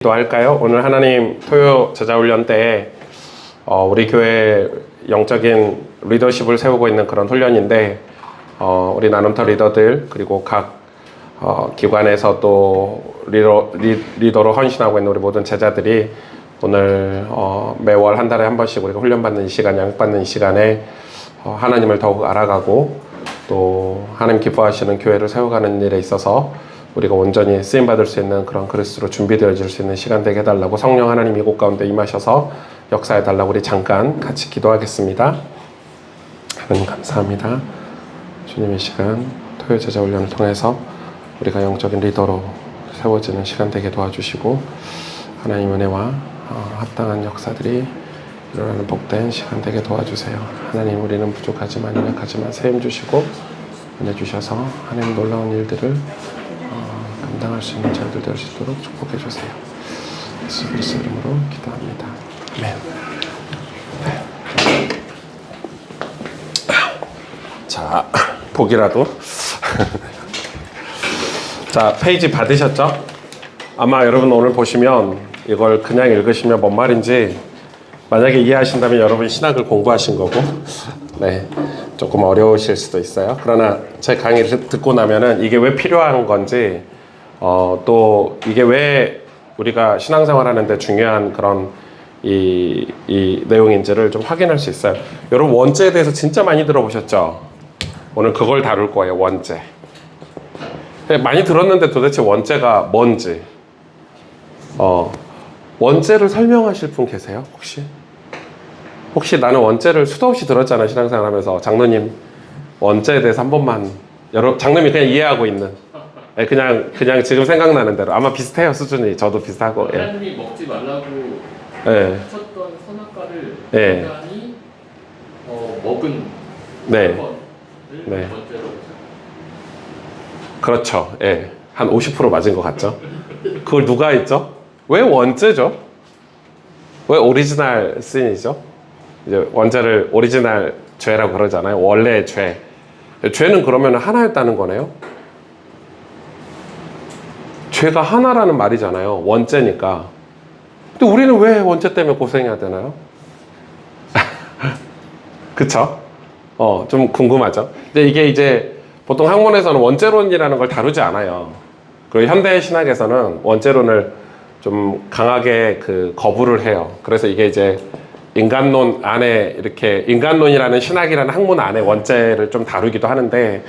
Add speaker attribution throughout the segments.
Speaker 1: 기도할까요? 오늘 하나님 토요 제자훈련 때 우리 교회 영적인 리더십을 세우고 있는 그런 훈련인데 우리 나눔터 리더들 그리고 각 기관에서 또 리더로 헌신하고 있는 우리 모든 제자들이 오늘 매월 한 달에 한 번씩 우리가 훈련받는 이 시간, 양육받는 이 시간에 하나님을 더욱 알아가고 또 하나님 기뻐하시는 교회를 세워가는 일에 있어서 우리가 온전히 쓰임받을 수 있는 그런 그리스도로 준비되어질 수 있는 시간 되게 해달라고 성령 하나님 이곳 가운데 임하셔서 역사해달라고 우리 잠깐 같이 기도하겠습니다. 하나님 감사합니다. 주님 이 시간 토요 제자 훈련을 통해서 우리가 영적인 리더로 세워지는 시간 되게 도와주시고 하나님 은혜와 합당한 역사들이 일어나는 복된 시간 되게 도와주세요. 하나님 우리는 부족하지만 연약하지만 세임 주시고 은혜 주셔서 하나님 놀라운 일들을 감당할 수 있는 자들 될 수 있도록 축복해 주세요. 예수 그리스도 이름으로 기도합니다. 아멘. 자, 보기라도. 자, 페이지 받으셨죠? 아마 여러분 오늘 보시면 이걸 그냥 읽으시면 뭔 말인지 만약에 이해하신다면 여러분 신학을 공부하신 거고, 네, 조금 어려우실 수도 있어요. 그러나 제 강의를 듣고 나면은 이게 왜 필요한 건지, 또 이게 왜 우리가 신앙생활 하는데 중요한 그런 이 내용인지를 좀 확인할 수 있어요. 여러분 원죄에 대해서 진짜 많이 들어보셨죠? 오늘 그걸 다룰 거예요. 원죄. 많이 들었는데 도대체 원죄가 뭔지 원죄를 설명하실 분 계세요? 혹시 나는 원죄를 수도 없이 들었잖아요. 신앙생활 하면서. 장로님 원죄에 대해서 한 번만 장로님이 그냥 이해하고 있는 그냥 지금 생각나는 대로 아마 비슷해요. 수준이. 저도 비슷하고.
Speaker 2: 하나님이 먹지 말라고 하셨던 선악과를 인간이 먹은 사건을 원죄로.
Speaker 1: 그렇죠. 예. 한 50% 맞은 것 같죠? 그걸 누가 했죠? 왜 원죄죠? 왜 오리지널 신이죠? 이제 원죄를 오리지널 죄라고 그러잖아요. 원래의 죄. 죄는 그러면 하나였다는 거네요. 죄가 하나라는 말이잖아요. 원죄니까. 근데 우리는 왜 원죄 때문에 고생해야 되나요? 그쵸? 좀 궁금하죠? 근데 이게 이제 보통 학문에서는 원죄론이라는 걸 다루지 않아요. 그리고 현대 신학에서는 원죄론을 좀 강하게 거부를 해요. 그래서 이게 이제 인간론 안에 이렇게 인간론이라는 신학이라는 학문 안에 원죄를 좀 다루기도 하는데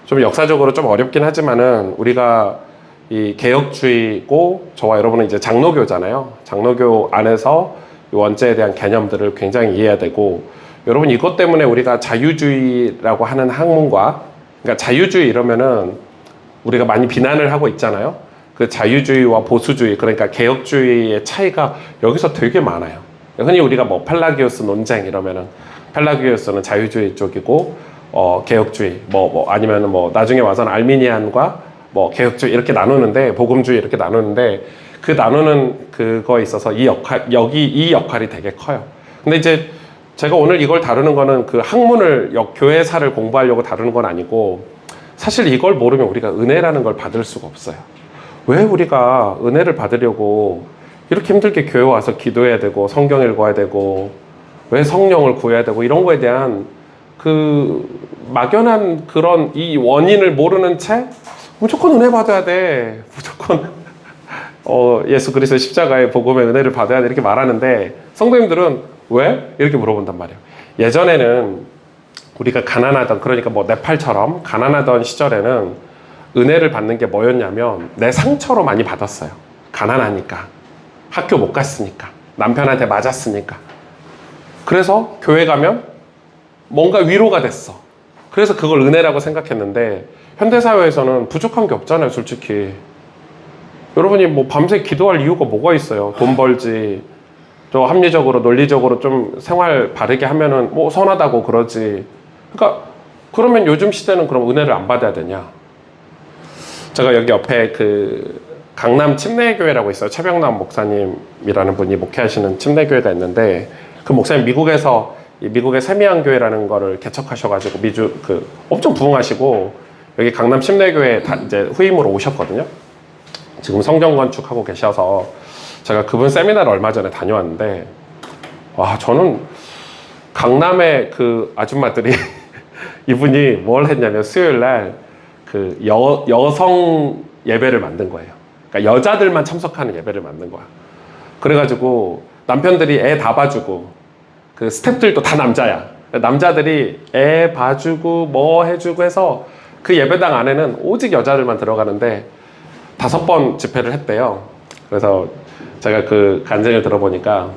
Speaker 1: 좀 역사적으로 좀 어렵긴 하지만은 우리가 이 개혁주의고 저와 여러분은 이제 장로교잖아요. 장로교 안에서 원죄에 대한 개념들을 굉장히 이해해야 되고 여러분 이것 때문에 우리가 자유주의라고 하는 학문과 그러니까 자유주의 이러면은 우리가 많이 비난을 하고 있잖아요. 그 자유주의와 보수주의 그러니까 개혁주의의 차이가 여기서 되게 많아요. 흔히 우리가 뭐 펠라기우스 논쟁 이러면은 펠라기우스는 자유주의 쪽이고 개혁주의 아니면은 나중에 와서는 알미니안과 개혁주의 이렇게 나누는데 복음주의 이렇게 나누는데 그 나누는 그거에 있어서 이 역할이 되게 커요. 근데 이제 제가 오늘 이걸 다루는 거는 그 학문을 교회사를 공부하려고 다루는 건 아니고 사실 이걸 모르면 우리가 은혜라는 걸 받을 수가 없어요. 왜 우리가 은혜를 받으려고 이렇게 힘들게 교회 와서 기도해야 되고 성경 읽어야 되고 왜 성령을 구해야 되고 이런 거에 대한 그 막연한 그런 이 원인을 모르는 채 무조건 은혜 받아야 돼. 무조건 예수 그리스도의 십자가의 복음의 은혜를 받아야 돼. 이렇게 말하는데 성도님들은 왜? 이렇게 물어본단 말이에요. 예전에는 우리가 가난하던 그러니까 네팔처럼 가난하던 시절에는 은혜를 받는 게 뭐였냐면 내 상처로 많이 받았어요. 가난하니까. 학교 못 갔으니까. 남편한테 맞았으니까. 그래서 교회 가면 뭔가 위로가 됐어. 그래서 그걸 은혜라고 생각했는데 현대사회에서는 부족한 게 없잖아요. 솔직히. 여러분이 밤새 기도할 이유가 뭐가 있어요. 돈 벌지. 저 합리적으로 논리적으로 좀 생활 바르게 하면은 선하다고 그러지. 그러니까 그러면 요즘 시대는 그럼 은혜를 안 받아야 되냐? 제가 여기 옆에 강남 침례교회라고 있어요. 최병남 목사님이라는 분이 목회하시는 침례교회가 있는데 그 목사님 미국의 세미양 교회라는 거를 개척하셔가지고 엄청 부흥하시고 여기 강남 침례교회 이제 후임으로 오셨거든요. 지금 성전 건축하고 계셔서 제가 그분 세미나를 얼마 전에 다녀왔는데, 와, 저는 강남의 그 아줌마들이 이분이 뭘 했냐면 수요일 날 그 여성 예배를 만든 거예요. 그러니까 여자들만 참석하는 예배를 만든 거야. 그래가지고 남편들이 애 다 봐주고 그 스태프들도 다 남자야. 남자들이 애 봐주고 뭐 해주고 해서 그 예배당 안에는 오직 여자들만 들어가는데 5번 집회를 했대요. 그래서 제가 그 간증을 들어보니까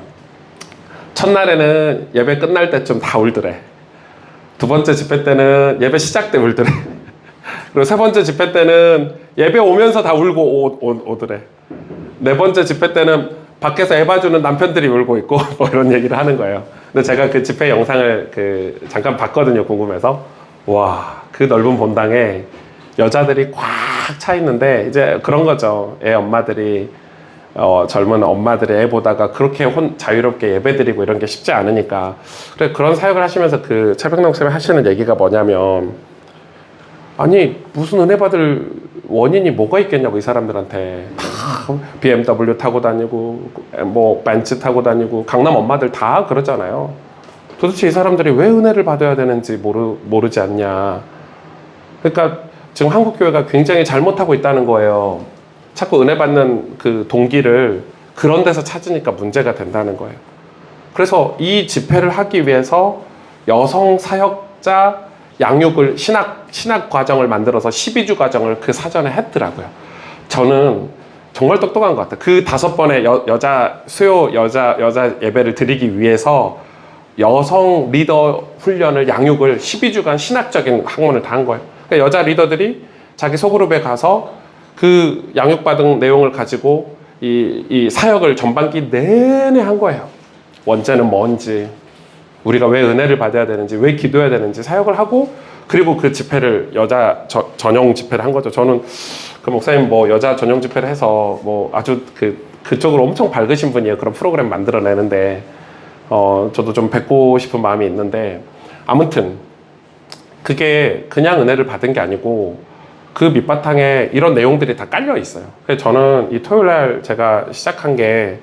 Speaker 1: 첫날에는 예배 끝날 때쯤 다 울더래. 두 번째 집회 때는 예배 시작 때 울더래. 그리고 세 번째 집회 때는 예배 오면서 다 울고 오더래. 네 번째 집회 때는 밖에서 애 봐주는 남편들이 울고 있고 뭐 이런 얘기를 하는 거예요. 근데 제가 그 집회 영상을 그 잠깐 봤거든요. 궁금해서. 와, 그 넓은 본당에 여자들이 꽉 차 있는데 이제 그런 거죠. 애 엄마들이 젊은 엄마들이 애 보다가 그렇게 자유롭게 예배드리고 이런 게 쉽지 않으니까. 그래, 그런 사역을 하시면서 그 최백남 쌤이 하시는 얘기가 뭐냐면, 아니 무슨 은혜 받을 원인이 뭐가 있겠냐고. 이 사람들한테 다 BMW 타고 다니고 뭐 벤츠 타고 다니고 강남 엄마들 다 그러잖아요. 도대체 이 사람들이 왜 은혜를 받아야 되는지 모르지 않냐. 그러니까 지금 한국교회가 굉장히 잘못하고 있다는 거예요. 자꾸 은혜 받는 그 동기를 그런 데서 찾으니까 문제가 된다는 거예요. 그래서 이 집회를 하기 위해서 여성 사역자 양육을 신학 과정을 만들어서 12주 과정을 그 사전에 했더라고요. 저는 정말 똑똑한 것 같아요. 그 5번의 여자 예배를 드리기 위해서 여성 리더 훈련을 양육을 12주간 신학적인 학문을 다 한 거예요. 그러니까 여자 리더들이 자기 소그룹에 가서 그 양육받은 내용을 가지고 이 사역을 전반기 내내 한 거예요. 원죄는 뭔지, 우리가 왜 은혜를 받아야 되는지, 왜 기도해야 되는지 사역을 하고, 그리고 그 집회를 여자 전용 집회를 한 거죠. 저는 그 목사님 뭐 여자 전용 집회를 해서 뭐 아주 그쪽으로 엄청 밝으신 분이에요. 그런 프로그램 만들어내는데 저도 좀 뵙고 싶은 마음이 있는데, 아무튼 그게 그냥 은혜를 받은 게 아니고 그 밑바탕에 이런 내용들이 다 깔려 있어요. 그래서 저는 이 토요일 날 제가 시작한 게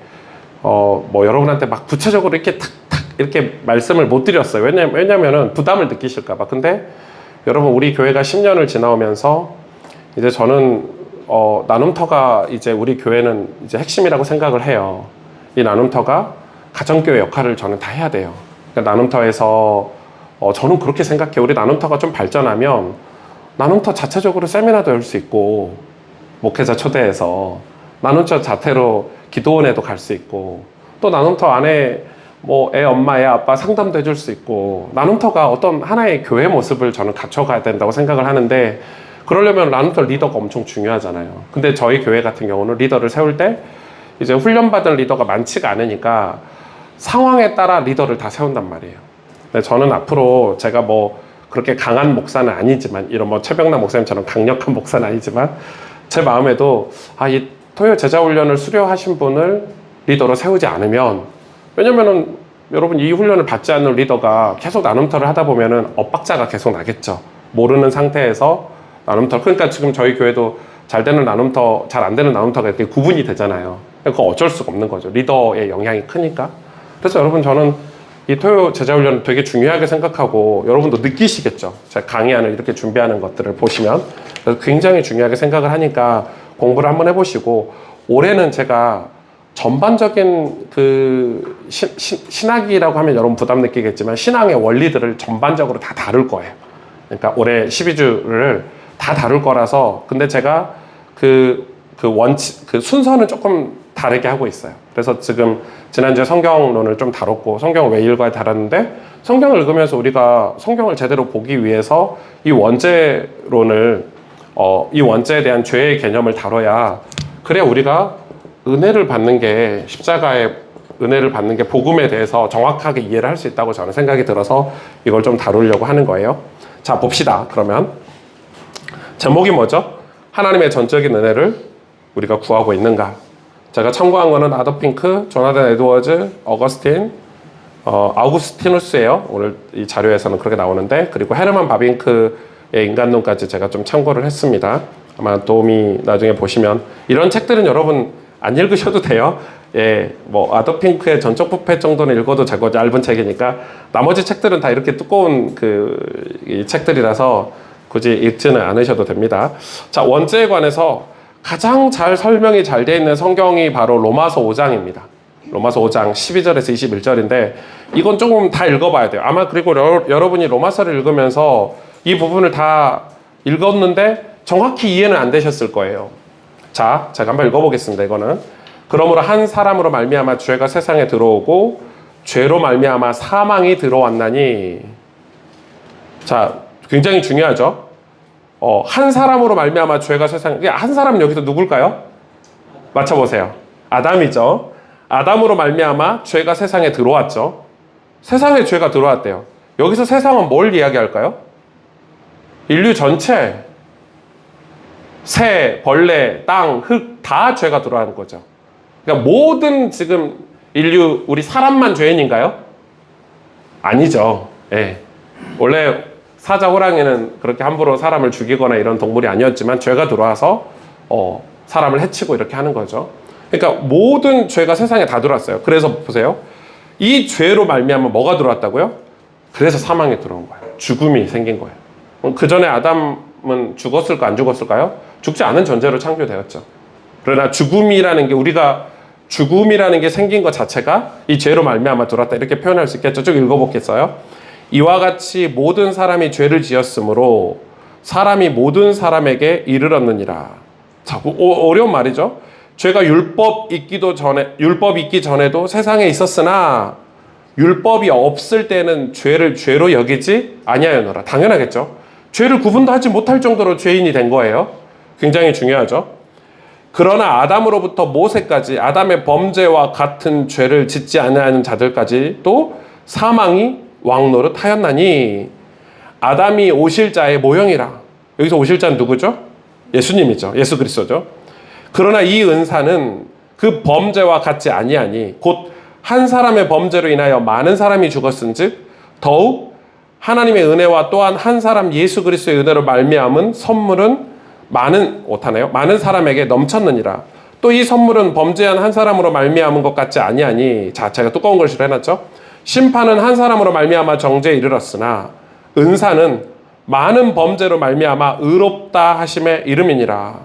Speaker 1: 뭐 여러분한테 막 구체적으로 이렇게 탁탁 이렇게 말씀을 못 드렸어요. 왜냐면은 부담을 느끼실까봐. 근데 여러분, 우리 교회가 10년을 지나오면서 이제 저는 나눔터가 이제 우리 교회는 이제 핵심이라고 생각을 해요. 이 나눔터가 가정교회 역할을 저는 다 해야 돼요. 그러니까 나눔터에서 저는 그렇게 생각해요. 우리 나눔터가 좀 발전하면 나눔터 자체적으로 세미나도 열 수 있고, 목회자 초대해서 나눔터 자체로 기도원에도 갈 수 있고, 또 나눔터 안에 뭐 애 엄마 애 아빠 상담도 해줄 수 있고, 나눔터가 어떤 하나의 교회 모습을 저는 갖춰가야 된다고 생각을 하는데, 그러려면 나눔터 리더가 엄청 중요하잖아요. 근데 저희 교회 같은 경우는 리더를 세울 때 이제 훈련받은 리더가 많지가 않으니까 상황에 따라 리더를 다 세운단 말이에요. 근데 저는 앞으로 제가 뭐 그렇게 강한 목사는 아니지만, 이런 뭐 최병남 목사님처럼 강력한 목사는 아니지만, 제 마음에도 이 토요 제자훈련을 수료하신 분을 리더로 세우지 않으면, 왜냐면은 여러분, 이 훈련을 받지 않는 리더가 계속 나눔터를 하다 보면은 엇박자가 계속 나겠죠. 모르는 상태에서 나눔터, 그러니까 지금 저희 교회도 잘 되는 나눔터, 잘 안 되는 나눔터가 이렇게 구분이 되잖아요. 그거 어쩔 수가 없는 거죠. 리더의 영향이 크니까. 그래서 여러분, 저는 이 토요 제자훈련을 되게 중요하게 생각하고, 여러분도 느끼시겠죠. 제가 강의안을 이렇게 준비하는 것들을 보시면. 그래서 굉장히 중요하게 생각을 하니까 공부를 한번 해보시고, 올해는 제가 전반적인 그 신학이라고 하면 여러분 부담 느끼겠지만, 신앙의 원리들을 전반적으로 다 다룰 거예요. 그러니까 올해 12주를 다 다룰 거라서. 근데 제가 그 순서는 조금 다르게 하고 있어요. 그래서 지금 지난주에 성경론을 좀 다뤘고, 성경을 왜 읽어야 다뤘는데, 성경을 읽으면서 우리가 성경을 제대로 보기 위해서 이 원죄론을 이 원죄에 대한 죄의 개념을 다뤄야, 그래야 우리가 은혜를 받는 게, 십자가의 은혜를 받는 게 복음에 대해서 정확하게 이해를 할 수 있다고 저는 생각이 들어서 이걸 좀 다루려고 하는 거예요. 자, 봅시다. 그러면 제목이 뭐죠? 하나님의 전적인 은혜를 우리가 구하고 있는가? 제가 참고한 거는 아더핑크, 조나단 에드워즈, 어거스틴, 아우구스티누스예요. 오늘 이 자료에서는 그렇게 나오는데, 그리고 헤르만 바빙크의 인간론까지 제가 좀 참고를 했습니다. 아마 도움이 나중에 보시면, 이런 책들은 여러분 안 읽으셔도 돼요. 뭐 아더핑크의 전적 부패 정도는 읽어도 자꾸 얇은 책이니까 나머지 책들은 다 이렇게 두꺼운 이 책들이라서 굳이 읽지는 않으셔도 됩니다. 자, 원죄에 관해서 가장 잘 설명이 잘 되어 있는 성경이 바로 로마서 5장입니다. 로마서 5장 12절에서 21절인데 이건 조금 다 읽어봐야 돼요. 아마 그리고 여러분이 로마서를 읽으면서 이 부분을 다 읽었는데 정확히 이해는 안 되셨을 거예요. 자, 제가 한번 읽어보겠습니다. 이거는 그러므로 한 사람으로 말미암아 죄가 세상에 들어오고 죄로 말미암아 사망이 들어왔나니. 자, 굉장히 중요하죠. 한 사람으로 말미암아 죄가 세상에, 한 사람은 여기서 누굴까요? 맞춰보세요. 아담이죠. 아담으로 말미암아 죄가 세상에 들어왔죠. 세상에 죄가 들어왔대요. 여기서 세상은 뭘 이야기할까요? 인류 전체, 새, 벌레, 땅, 흙 다 죄가 들어가는 거죠. 그러니까 모든 지금 인류, 우리 사람만 죄인인가요? 아니죠. 예. 원래 사자, 호랑이는 그렇게 함부로 사람을 죽이거나 이런 동물이 아니었지만 죄가 들어와서 사람을 해치고 이렇게 하는 거죠. 그러니까 모든 죄가 세상에 다 들어왔어요. 그래서 보세요. 이 죄로 말미암아 뭐가 들어왔다고요? 그래서 사망이 들어온 거예요. 죽음이 생긴 거예요. 그 전에 아담은 죽었을까 안 죽었을까요? 죽지 않은 전제로 창조되었죠. 그러나 죽음이라는 게 생긴 것 자체가 이 죄로 말미암아 들어왔다 이렇게 표현할 수 있겠죠. 쭉 읽어보겠어요. 이와 같이 모든 사람이 죄를 지었으므로 사람이 모든 사람에게 이르렀느니라. 자, 어려운 말이죠. 죄가 율법 있기 전에도 세상에 있었으나 율법이 없을 때는 죄를 죄로 여기지 아니하였노라. 당연하겠죠. 죄를 구분도 하지 못할 정도로 죄인이 된 거예요. 굉장히 중요하죠. 그러나 아담으로부터 모세까지 아담의 범죄와 같은 죄를 짓지 않는 자들까지 또 사망이 왕노릇하였나니 아담이 오실 자의 모형이라. 여기서 오실 자는 누구죠? 예수님이죠. 예수 그리스도죠. 그러나 이 은사는 그 범죄와 같지 아니하니 곧 한 사람의 범죄로 인하여 많은 사람이 죽었은즉 더욱 하나님의 은혜와 또한 한 사람 예수 그리스도의 은혜로 말미암은 선물은 많은 사람에게 넘쳤느니라. 또 이 선물은 범죄한 한 사람으로 말미암은 것 같지 아니하니. 자, 제가 두꺼운 글씨로 해놨죠. 심판은 한 사람으로 말미암아 정죄에 이르렀으나 은사는 많은 범죄로 말미암아 의롭다 하심에 이름이니라.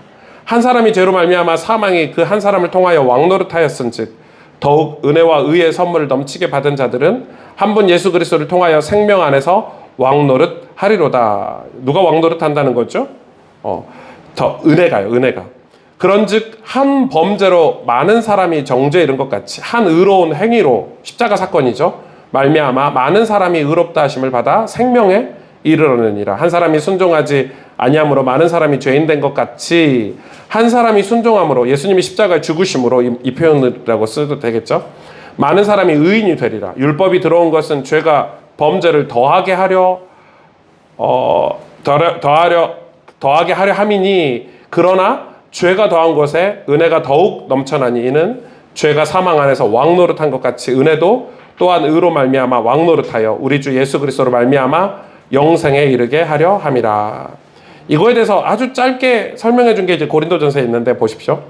Speaker 1: 한 사람이 죄로 말미암아 사망이 그 한 사람을 통하여 왕노릇하였은즉 더욱 은혜와 의의 선물을 넘치게 받은 자들은 한 분 예수 그리스도를 통하여 생명 안에서 왕노릇하리로다. 누가 왕노릇한다는 거죠? 더 은혜가요. 은혜가. 그런즉 한 범죄로 많은 사람이 정죄에 이른 것 같이 한 의로운 행위로 십자가 사건이죠. 말미암아 많은 사람이 의롭다 하심을 받아 생명에 이르러느니라. 한 사람이 순종하지 아니함으로 많은 사람이 죄인 된 것 같이 한 사람이 순종함으로 예수님이 십자가에 죽으심으로 이 표현이라고 써도 되겠죠. 많은 사람이 의인이 되리라. 율법이 들어온 것은 죄가 범죄를 더하게 하려 함이니 그러나 죄가 더한 것에 은혜가 더욱 넘쳐나니 이는 죄가 사망 안에서 왕노릇한 것 같이 은혜도 또한 의로 말미암아 왕노릇하여 우리 주 예수 그리스도로 말미암아 영생에 이르게 하려 함이라. 이거에 대해서 아주 짧게 설명해 준 게 이제 고린도전서에 있는데 보십시오.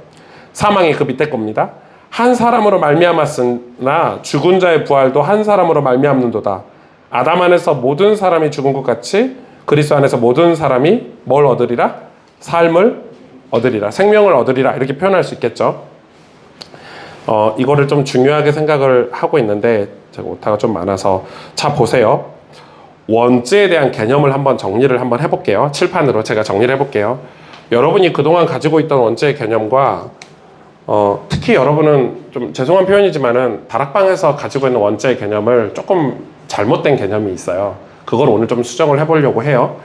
Speaker 1: 사망이 그 밑에 겁니다. 한 사람으로 말미암았으나 죽은 자의 부활도 한 사람으로 말미암는도다. 아담 안에서 모든 사람이 죽은 것 같이 그리스도 안에서 모든 사람이 뭘 얻으리라? 삶을 얻으리라. 생명을 얻으리라. 이렇게 표현할 수 있겠죠. 이거를 좀 중요하게 생각을 하고 있는데 제가 오타가 좀 많아서 자 보세요. 원죄에 대한 개념을 한번 정리를 한번 해볼게요. 칠판으로 제가 정리를 해볼게요. 여러분이 그동안 가지고 있던 원죄의 개념과 특히 여러분은 좀 죄송한 표현이지만은 다락방에서 가지고 있는 원죄의 개념을 조금 잘못된 개념이 있어요. 그걸 오늘 좀 수정을 해보려고 해요.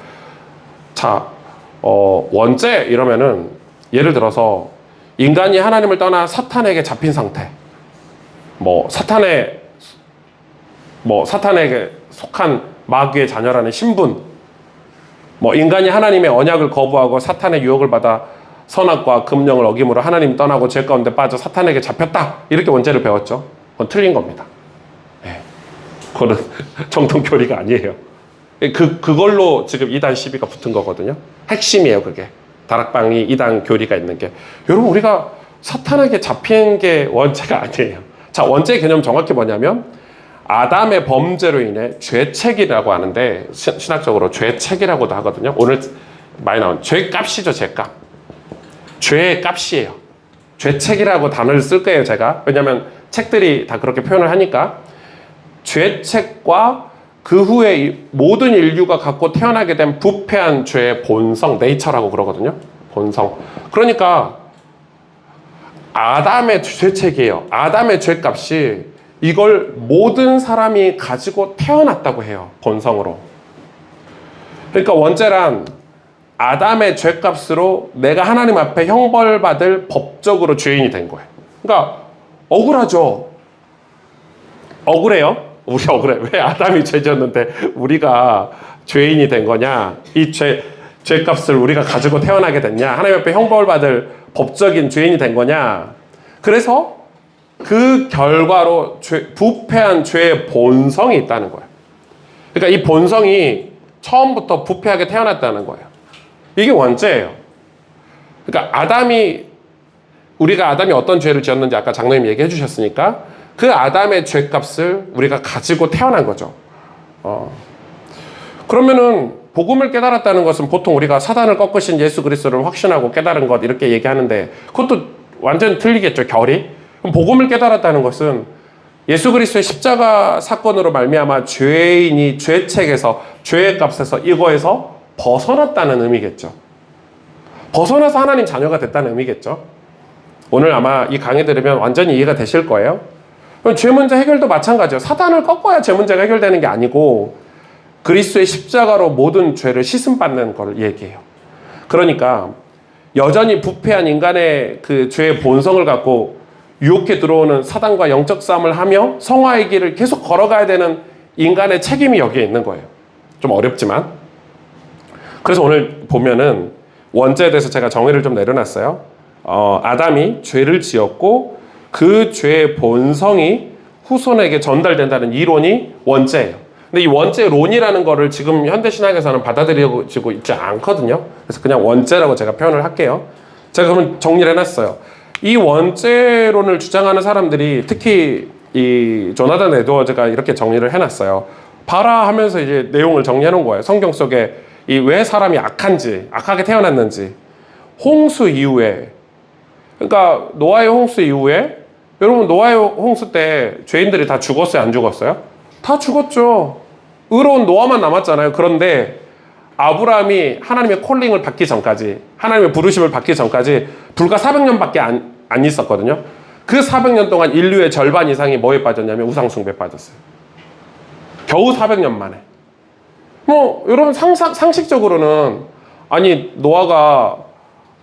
Speaker 1: 자, 원죄 이러면은 예를 들어서 인간이 하나님을 떠나 사탄에게 잡힌 상태, 사탄에게 속한 마귀의 자녀라는 신분, 인간이 하나님의 언약을 거부하고 사탄의 유혹을 받아 선악과 금령을 어김으로 하나님 떠나고 죄 가운데 빠져 사탄에게 잡혔다. 이렇게 원죄를 배웠죠. 그건 틀린 겁니다. 그거는 정통 교리가 아니에요. 그걸로 지금 이단 시비가 붙은 거거든요. 핵심이에요, 그게. 다락방이 이단 교리가 있는 게. 여러분, 우리가 사탄에게 잡힌 게 원죄가 아니에요. 자, 원죄의 개념 정확히 뭐냐면 아담의 범죄로 인해 죄책이라고 하는데 신학적으로 죄책이라고도 하거든요. 오늘 많이 나온 죄값이죠. 죄값. 죄의 값이에요. 죄책이라고 단어를 쓸 거예요. 제가. 왜냐하면 책들이 다 그렇게 표현을 하니까 죄책과 그 후에 모든 인류가 갖고 태어나게 된 부패한 죄의 본성, 네이처라고 그러거든요. 본성. 그러니까 아담의 죄책이에요. 아담의 죄값이 이걸 모든 사람이 가지고 태어났다고 해요. 본성으로. 그러니까 원죄란 아담의 죄값으로 내가 하나님 앞에 형벌받을 법적으로 죄인이 된 거예요. 그러니까 억울하죠. 억울해요. 우리 억울해. 왜 아담이 죄졌는데 우리가 죄인이 된 거냐? 이 죄값을 우리가 가지고 태어나게 됐냐? 하나님 앞에 형벌받을 법적인 죄인이 된 거냐? 그래서 그 결과로 부패한 죄의 본성이 있다는 거예요. 그러니까 이 본성이 처음부터 부패하게 태어났다는 거예요. 이게 원죄예요. 그러니까 우리가 아담이 어떤 죄를 지었는지 아까 장로님 얘기해 주셨으니까 그 아담의 죄값을 우리가 가지고 태어난 거죠. 그러면은 복음을 깨달았다는 것은 보통 우리가 사단을 꺾으신 예수 그리스도를 확신하고 깨달은 것 이렇게 얘기하는데 그것도 완전 틀리겠죠. 결이. 그럼 복음을 깨달았다는 것은 예수 그리스도의 십자가 사건으로 말미암아 죄인이 죄책에서 죄의 값에서 이거에서 벗어났다는 의미겠죠. 벗어나서 하나님 자녀가 됐다는 의미겠죠. 오늘 아마 이 강의 들으면 완전히 이해가 되실 거예요. 그럼 죄 문제 해결도 마찬가지예요. 사단을 꺾어야 죄 문제가 해결되는 게 아니고 그리스도의 십자가로 모든 죄를 씻음받는 걸 얘기해요. 그러니까 여전히 부패한 인간의 그 죄의 본성을 갖고 유혹해 들어오는 사단과 영적 싸움을 하며 성화의 길을 계속 걸어가야 되는 인간의 책임이 여기에 있는 거예요. 좀 어렵지만. 그래서 오늘 보면은 원죄에 대해서 제가 정의를 좀 내려놨어요. 아담이 죄를 지었고 그 죄의 본성이 후손에게 전달된다는 이론이 원죄예요. 근데 이 원죄론이라는 거를 지금 현대신학에서는 받아들이고 있지 않거든요. 그래서 그냥 원죄라고 제가 표현을 할게요. 제가 그러면 정리를 해놨어요. 이 원죄론을 주장하는 사람들이 특히 이 조나단 에드워즈가 이렇게 정리를 해놨어요. 봐라 하면서 이제 내용을 정리해 놓은 거예요. 성경 속에 이 왜 사람이 악하게 태어났는지. 홍수 이후에, 그러니까 노아의 홍수 이후에, 여러분 노아의 홍수 때 죄인들이 다 죽었어요? 안 죽었어요? 다 죽었죠. 의로운 노아만 남았잖아요. 그런데 아브라함이 하나님의 콜링을 받기 전까지, 하나님의 부르심을 받기 전까지 불과 400년밖에 안 있었거든요. 그 400년 동안 인류의 절반 이상이 뭐에 빠졌냐면 우상숭배에 빠졌어요. 겨우 400년 만에. 여러분 상식적으로는 아니 노아가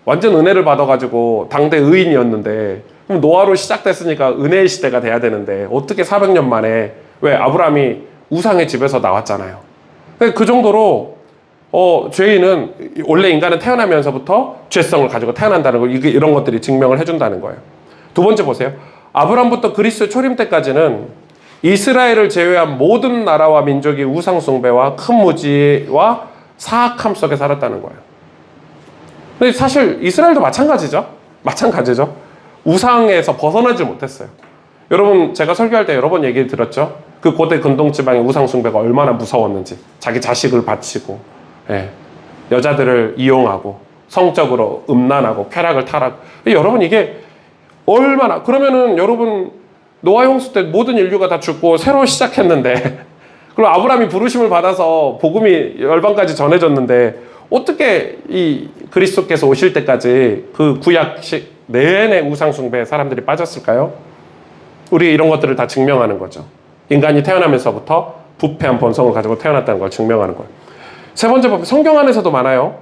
Speaker 1: 완전 은혜를 받아가지고 당대 의인이었는데 그럼 노아로 시작됐으니까 은혜의 시대가 돼야 되는데 어떻게 400년 만에 왜 아브라함이 우상의 집에서 나왔잖아요. 그 정도로 죄인은 원래 인간은 태어나면서부터 죄성을 가지고 태어난다는 걸 이런 것들이 증명을 해준다는 거예요. 두 번째 보세요. 아브라함부터 그리스도 초림 때까지는 이스라엘을 제외한 모든 나라와 민족이 우상 숭배와 큰 무지와 사악함 속에 살았다는 거예요. 근데 사실 이스라엘도 마찬가지죠. 우상에서 벗어나지 못했어요. 여러분 제가 설교할 때 여러 번 얘기 들었죠. 그 고대 근동 지방의 우상 숭배가 얼마나 무서웠는지. 자기 자식을 바치고 여자들을 이용하고 성적으로 음란하고 쾌락을 타락. 여러분 이게 얼마나 그러면은 여러분 노아 홍수 때 모든 인류가 다 죽고 새로 시작했는데 그리고 아브라함이 부르심을 받아서 복음이 열방까지 전해졌는데 어떻게 이 그리스도께서 오실 때까지 그 구약식 내내 우상 숭배에 사람들이 빠졌을까요? 우리 이런 것들을 다 증명하는 거죠. 인간이 태어나면서부터 부패한 본성을 가지고 태어났다는 걸 증명하는 거예요. 세 번째 법, 성경 안에서도 많아요.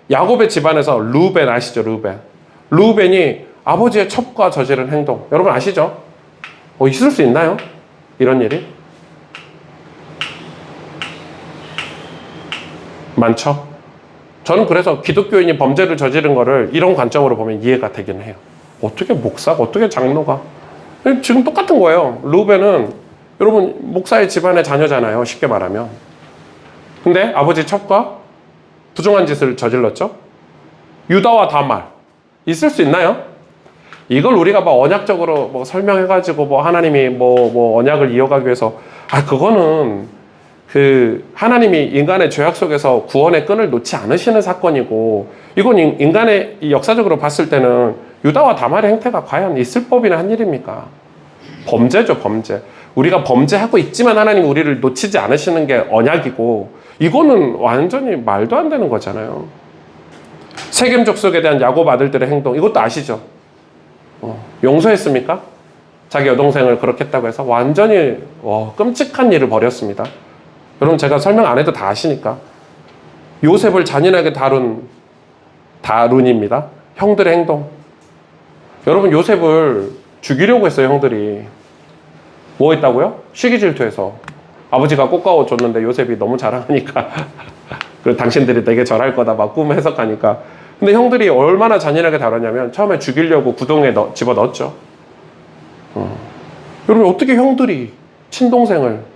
Speaker 1: 야곱의 집안에서 르우벤 아시죠? 르우벤이 아버지의 첩과 저지른 행동. 여러분 아시죠? 있을 수 있나요? 이런 일이? 많죠? 저는 그래서 기독교인이 범죄를 저지른 거를 이런 관점으로 보면 이해가 되긴 해요. 어떻게 목사가, 어떻게 장로가? 지금 똑같은 거예요. 르우벤은 여러분 목사의 집안의 자녀잖아요. 쉽게 말하면. 근데 아버지 첩과 부정한 짓을 저질렀죠. 유다와 다말 있을 수 있나요? 이걸 우리가 막 언약적으로 뭐 설명해가지고 뭐 하나님이 뭐 언약을 이어가기 위해서 그거는 그 하나님이 인간의 죄악 속에서 구원의 끈을 놓지 않으시는 사건이고, 이건 인간의 역사적으로 봤을 때는 유다와 다말의 행태가 과연 있을 법이나 한 일입니까? 범죄죠, 범죄. 우리가 범죄하고 있지만 하나님이 우리를 놓치지 않으시는 게 언약이고, 이거는 완전히 말도 안 되는 거잖아요. 세겜 족속에 대한 야곱 아들들의 행동, 이것도 아시죠? 용서했습니까? 자기 여동생을 그렇게 했다고 해서 완전히 끔찍한 일을 벌였습니다. 여러분, 제가 설명 안 해도 다 아시니까. 요셉을 잔인하게 다룬입니다. 형들의 행동. 여러분, 요셉을 죽이려고 했어요, 형들이. 뭐 했다고요? 시기 질투해서. 아버지가 꽃가워 줬는데 요셉이 너무 자랑하니까 그리고 당신들이 되게 절할 거다 막 꿈 해석하니까. 근데 형들이 얼마나 잔인하게 다뤘냐면 처음에 죽이려고 구덩이에 집어넣었죠. 여러분, 어떻게 형들이 친동생은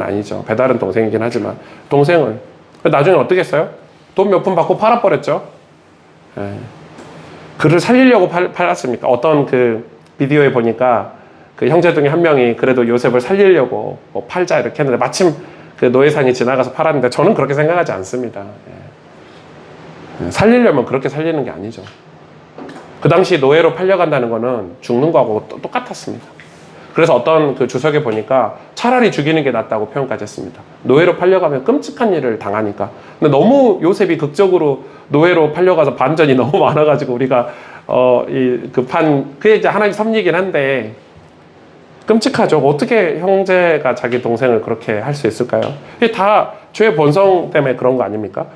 Speaker 1: 아니죠. 배다른 동생이긴 하지만 동생을. 나중에 어떻게 했어요? 돈 몇 푼 받고 팔아버렸죠. 그를 살리려고 팔았습니까? 어떤 그 비디오에 보니까 그 형제 중에 한 명이 그래도 요셉을 살리려고 뭐 팔자 이렇게 했는데 마침 그 노예상이 지나가서 팔았는데, 저는 그렇게 생각하지 않습니다. 살리려면 그렇게 살리는 게 아니죠. 그 당시 노예로 팔려간다는 거는 죽는 거하고 똑같았습니다. 그래서 어떤 그 주석에 보니까 차라리 죽이는 게 낫다고 표현까지 했습니다. 노예로 팔려가면 끔찍한 일을 당하니까. 근데 너무 요셉이 극적으로 노예로 팔려가서 반전이 너무 많아가지고 우리가 그게 이제 하나님 섭리이긴 한데 끔찍하죠. 어떻게 형제가 자기 동생을 그렇게 할 수 있을까요? 이게 다 죄의 본성 때문에 그런 거 아닙니까?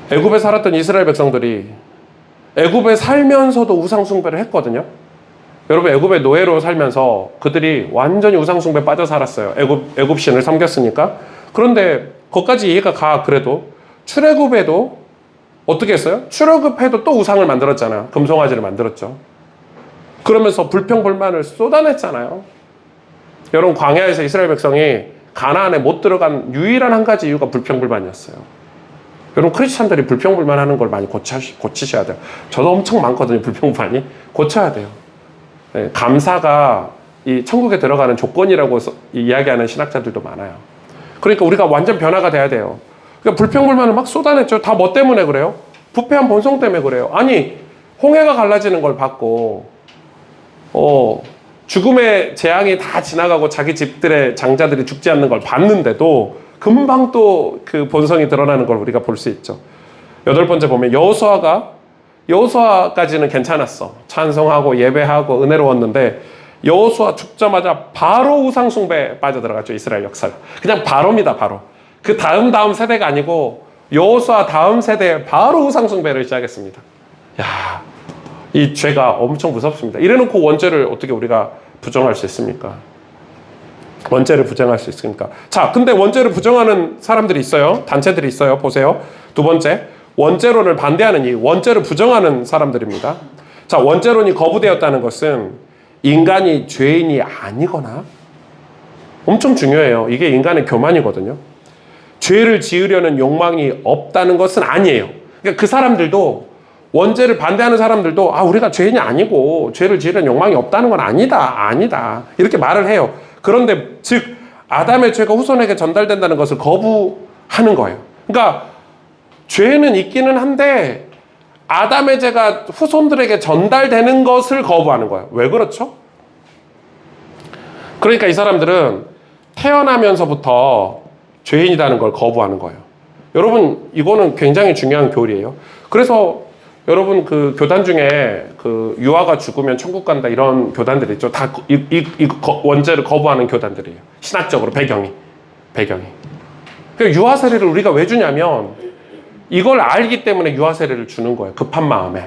Speaker 1: 애굽에 살았던 이스라엘 백성들이 애굽에 살면서도 우상 숭배를 했거든요. 여러분, 애굽의 노예로 살면서 그들이 완전히 우상 숭배에 빠져 살았어요. 애굽 신을 섬겼으니까. 그런데 거기까지 이해가 가. 그래도 출애굽에도 어떻게 했어요? 출애굽해도 또 우상을 만들었잖아요. 금송아지를 만들었죠. 그러면서 불평불만을 쏟아냈잖아요. 여러분, 광야에서 이스라엘 백성이 가나안에 못 들어간 유일한 한 가지 이유가 불평불만이었어요. 여러분, 크리스찬들이 불평불만하는 걸 많이 고치셔야 돼요. 저도 엄청 많거든요, 불평불만이. 고쳐야 돼요. 감사가 이 천국에 들어가는 조건이라고 이야기하는 신학자들도 많아요. 그러니까 우리가 완전 변화가 돼야 돼요. 그러니까 불평불만을 막 쏟아냈죠. 다 뭐 때문에 그래요? 부패한 본성 때문에 그래요. 아니, 홍해가 갈라지는 걸 봤고, 죽음의 재앙이 다 지나가고 자기 집들의 장자들이 죽지 않는 걸 봤는데도 금방 또 그 본성이 드러나는 걸 우리가 볼 수 있죠. 8번째 보면 여호수아까지는 괜찮았어. 찬송하고 예배하고 은혜로웠는데 여호수아 죽자마자 바로 우상숭배에 빠져들어갔죠. 이스라엘 역사가. 그냥 바로입니다. 바로. 그 다음 세대가 아니고 여호수아 다음 세대에 바로 우상숭배를 시작했습니다. 야, 이 죄가 엄청 무섭습니다. 이래놓고 원죄를 어떻게 우리가 부정할 수 있습니까? 원죄를 부정할 수 있습니까? 자, 근데 원죄를 부정하는 사람들이 있어요. 단체들이 있어요. 보세요. 2번째, 원죄론을 반대하는 이 원죄를 부정하는 사람들입니다. 자, 원죄론이 거부되었다는 것은 인간이 죄인이 아니거나, 엄청 중요해요. 이게 인간의 교만이거든요. 죄를 지으려는 욕망이 없다는 것은 아니에요. 그러니까 그 사람들도, 원죄를 반대하는 사람들도 우리가 죄인이 아니고 죄를 지으려는 욕망이 없다는 건 아니다 이렇게 말을 해요. 그런데 즉 아담의 죄가 후손에게 전달된다는 것을 거부하는 거예요. 그러니까 죄는 있기는 한데 아담의 죄가 후손들에게 전달되는 것을 거부하는 거예요. 왜 그렇죠? 그러니까 이 사람들은 태어나면서부터 죄인이라는 걸 거부하는 거예요. 여러분, 이거는 굉장히 중요한 교리예요. 그래서 여러분, 그 교단 중에 그 유아가 죽으면 천국 간다 이런 교단들이 있죠. 다 원죄를 거부하는 교단들이에요. 신학적으로 배경이. 그러니까 유아 세례를 우리가 왜 주냐면 이걸 알기 때문에 유아 세례를 주는 거예요. 급한 마음에.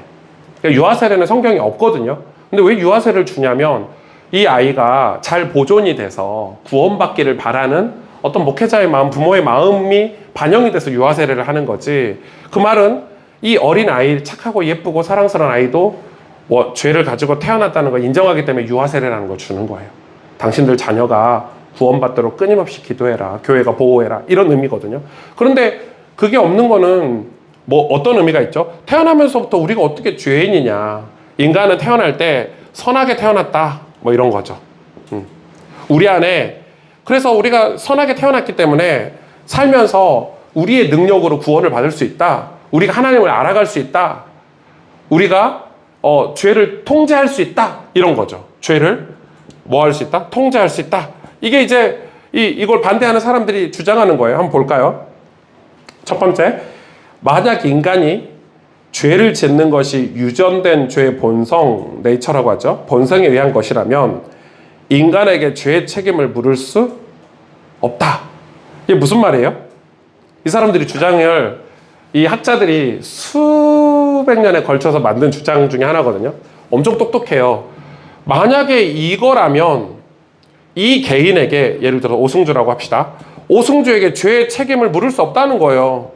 Speaker 1: 그러니까 유아 세례는 성경에 없거든요. 근데 왜 유아 세례를 주냐면 이 아이가 잘 보존이 돼서 구원받기를 바라는 어떤 목회자의 마음, 부모의 마음이 반영이 돼서 유아 세례를 하는 거지. 그 말은 이 어린 아이, 착하고 예쁘고 사랑스러운 아이도 죄를 가지고 태어났다는 걸 인정하기 때문에 유아 세례라는 걸 주는 거예요. 당신들 자녀가 구원받도록 끊임없이 기도해라. 교회가 보호해라. 이런 의미거든요. 그런데 그게 없는 거는 뭐 어떤 의미가 있죠? 태어나면서부터 우리가 어떻게 죄인이냐. 인간은 태어날 때 선하게 태어났다. 뭐 이런 거죠. 우리 안에 그래서 우리가 선하게 태어났기 때문에 살면서 우리의 능력으로 구원을 받을 수 있다. 우리가 하나님을 알아갈 수 있다. 우리가 죄를 통제할 수 있다. 이런 거죠. 죄를 뭐 할 수 있다? 통제할 수 있다. 이게 이제 이걸 반대하는 사람들이 주장하는 거예요. 한번 볼까요? 첫 번째, 만약 인간이 죄를 짓는 것이 유전된 죄의 본성, 네이처라고 하죠. 본성에 의한 것이라면 인간에게 죄의 책임을 물을 수 없다. 이게 무슨 말이에요? 이 사람들이 주장을 이 학자들이 수백 년에 걸쳐서 만든 주장 중에 하나거든요. 엄청 똑똑해요. 만약에 이거라면 이 개인에게 예를 들어 오승주라고 합시다. 오승주에게 죄의 책임을 물을 수 없다는 거예요.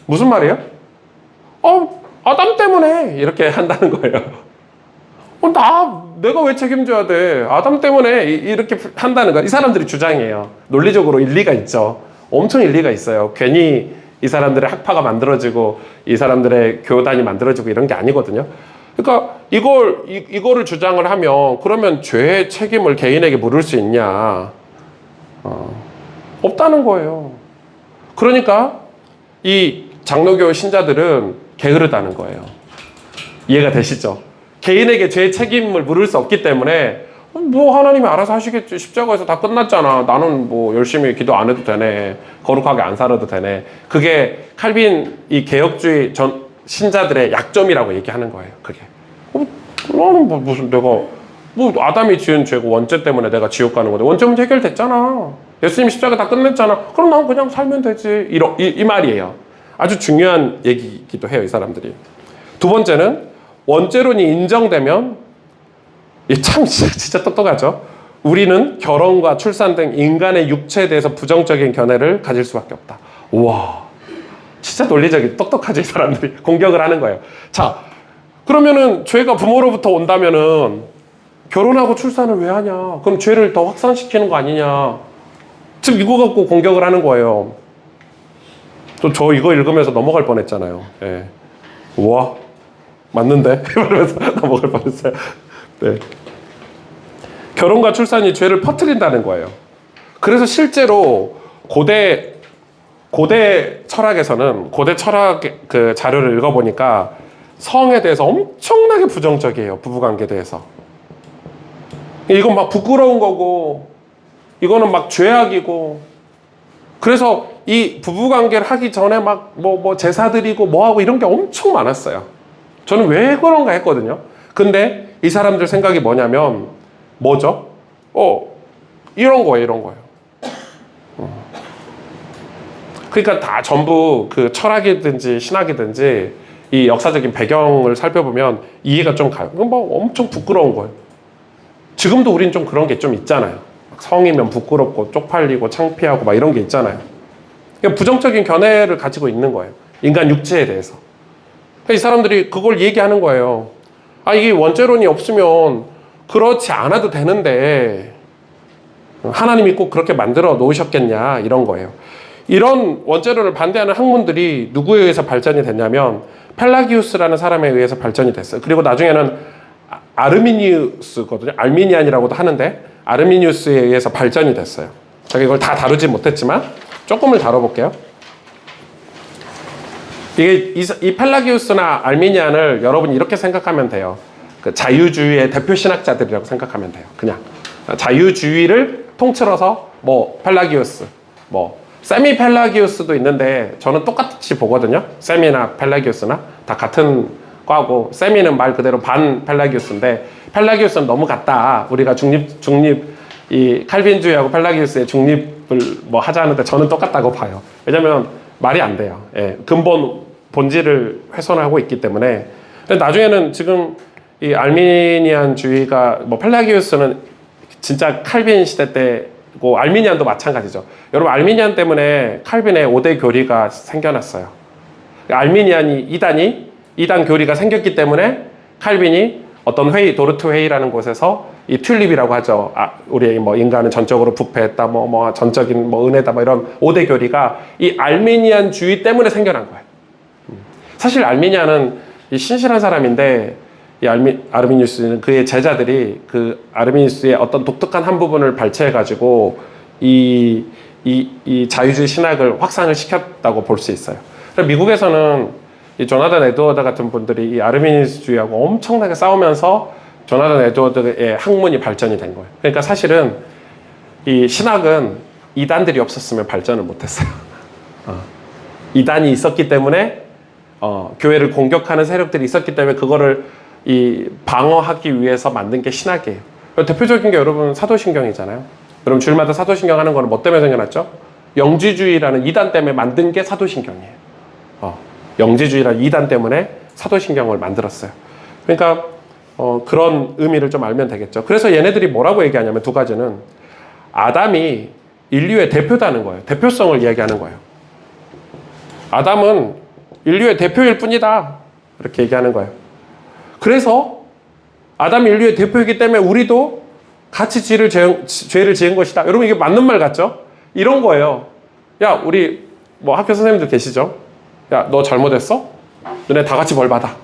Speaker 1: 무슨 말이에요? 아담 때문에 이렇게 한다는 거예요. 내가 왜 책임져야 돼? 아담 때문에 이렇게 한다는 거야. 이 사람들이 주장이에요. 논리적으로 일리가 있죠. 엄청 일리가 있어요. 괜히 이 사람들의 학파가 만들어지고 이 사람들의 교단이 만들어지고 이런 게 아니거든요. 그러니까 이거를 주장을 하면 그러면 죄의 책임을 개인에게 물을 수 있냐? 없다는 거예요. 그러니까 이 장로교 신자들은 게으르다는 거예요. 이해가 되시죠? 개인에게 죄의 책임을 물을 수 없기 때문에 뭐 하나님이 알아서 하시겠지. 십자가에서 다 끝났잖아. 나는 뭐 열심히 기도 안 해도 되네. 거룩하게 안 살아도 되네. 그게 칼빈 이 개혁주의 신자들의 약점이라고 얘기하는 거예요. 그게 나는 무슨 내가 아담이 지은 죄고 원죄 때문에 내가 지옥 가는 건데 원죄 문제 해결됐잖아. 예수님 십자가 다 끝냈잖아. 그럼 난 그냥 살면 되지. 이 말이에요. 아주 중요한 얘기이기도 해요. 이 사람들이. 두 번째는 원죄론이 인정되면 참 진짜 똑똑하죠. 우리는 결혼과 출산 등 인간의 육체에 대해서 부정적인 견해를 가질 수밖에 없다. 우와, 진짜 논리적인 똑똑하죠. 이 사람들이 공격을 하는 거예요. 자, 그러면은 죄가 부모로부터 온다면은 결혼하고 출산을 왜 하냐? 그럼 죄를 더 확산시키는 거 아니냐? 지금 이거 갖고 공격을 하는 거예요. 또 저 이거 읽으면서 넘어갈 뻔했잖아요. 예. 우와, 맞는데? 이러면서 넘어갈 뻔했어요. 네. 결혼과 출산이 죄를 퍼뜨린다는 거예요. 그래서 실제로 고대 철학에서는 고대 철학 그 자료를 읽어보니까 성에 대해서 엄청나게 부정적이에요. 부부관계에 대해서. 이건 막 부끄러운 거고 이거는 막 죄악이고 그래서 이 부부관계를 하기 전에 막 뭐 제사 드리고 뭐하고 이런 게 엄청 많았어요. 저는 왜 그런가 했거든요. 근데 이 사람들 생각이 뭐냐면 뭐죠? 이런 거예요. 그러니까 다 전부 그 철학이든지 신학이든지 이 역사적인 배경을 살펴보면 이해가 좀 가요. 뭐 엄청 부끄러운 거예요. 지금도 우린 좀 그런 게 좀 있잖아요. 성이면 부끄럽고 쪽팔리고 창피하고 막 이런 게 있잖아요. 그러니까 부정적인 견해를 가지고 있는 거예요. 인간 육체에 대해서. 그러니까 이 사람들이 그걸 얘기하는 거예요. 이게 원죄론이 없으면 그렇지 않아도 되는데 하나님이 꼭 그렇게 만들어 놓으셨겠냐 이런 거예요. 이런 원죄론을 반대하는 학문들이 누구에 의해서 발전이 됐냐면 펠라기우스라는 사람에 의해서 발전이 됐어요. 그리고 나중에는 아르미니우스거든요. 알미니안이라고도 하는데 아르미니우스에 의해서 발전이 됐어요. 제가 이걸 다 다루지 못했지만 조금을 다뤄볼게요. 이 펠라기우스나 알미니안을 여러분이 이렇게 생각하면 돼요. 그 자유주의의 대표 신학자들이라고 생각하면 돼요. 그냥 자유주의를 통틀어서 뭐 펠라기우스, 뭐 세미 펠라기우스도 있는데 저는 똑같이 보거든요. 세미나 펠라기우스나 다 같은 과고 세미는 말 그대로 반 펠라기우스인데 펠라기우스는 너무 같다. 우리가 중립 이 칼빈주의하고 펠라기우스의 중립을 뭐 하자는데 저는 똑같다고 봐요. 왜냐면 말이 안 돼요. 예, 본질을 훼손하고 있기 때문에. 근데 나중에는 지금 이 알미니안주의가 뭐 펠라기우스는 진짜 칼빈 시대 때고 알미니안도 마찬가지죠. 여러분 알미니안 때문에 칼빈의 5대 교리가 생겨났어요. 알미니안이 이단 교리가 생겼기 때문에 칼빈이 어떤 회의, 도르트 회의라는 곳에서 이 튤립이라고 하죠. 우리 뭐 인간은 전적으로 부패했다, 뭐 전적인 뭐 은혜다, 뭐 이런 5대 교리가 이 알미니안주의 때문에 생겨난 거예요. 사실 알미니안은 이 신실한 사람인데 이 아르미니우스는 그의 제자들이 그 아르미니우스의 어떤 독특한 한 부분을 발췌해가지고 이 자유주의 신학을 확산을 시켰다고 볼 수 있어요. 그래서 미국에서는 이 조나단 에드워드 같은 분들이 이 아르미니우스주의하고 엄청나게 싸우면서 조나단 에드워드의 학문이 발전이 된 거예요. 그러니까 사실은 이 신학은 이단들이 없었으면 발전을 못했어요. 이단이 있었기 때문에 교회를 공격하는 세력들이 있었기 때문에 그거를 이 방어하기 위해서 만든 게 신학이에요. 대표적인 게 여러분 사도신경이잖아요. 여러분 주일마다 사도신경 하는 거는 뭐 때문에 생겨났죠? 영지주의라는 이단 때문에 만든 게 사도신경이에요. 영지주의라는 이단 때문에 사도신경을 만들었어요. 그러니까 그런 의미를 좀 알면 되겠죠. 그래서 얘네들이 뭐라고 얘기하냐면 두 가지는 아담이 인류의 대표다는 거예요. 대표성을 이야기하는 거예요. 아담은 인류의 대표일 뿐이다. 이렇게 얘기하는 거예요. 그래서 아담이 인류의 대표이기 때문에 우리도 같이 죄를 지은 것이다. 여러분 이게 맞는 말 같죠? 이런 거예요. 야, 우리 뭐 학교 선생님들 계시죠? 야, 너 잘못했어? 너네 다 같이 벌 받아.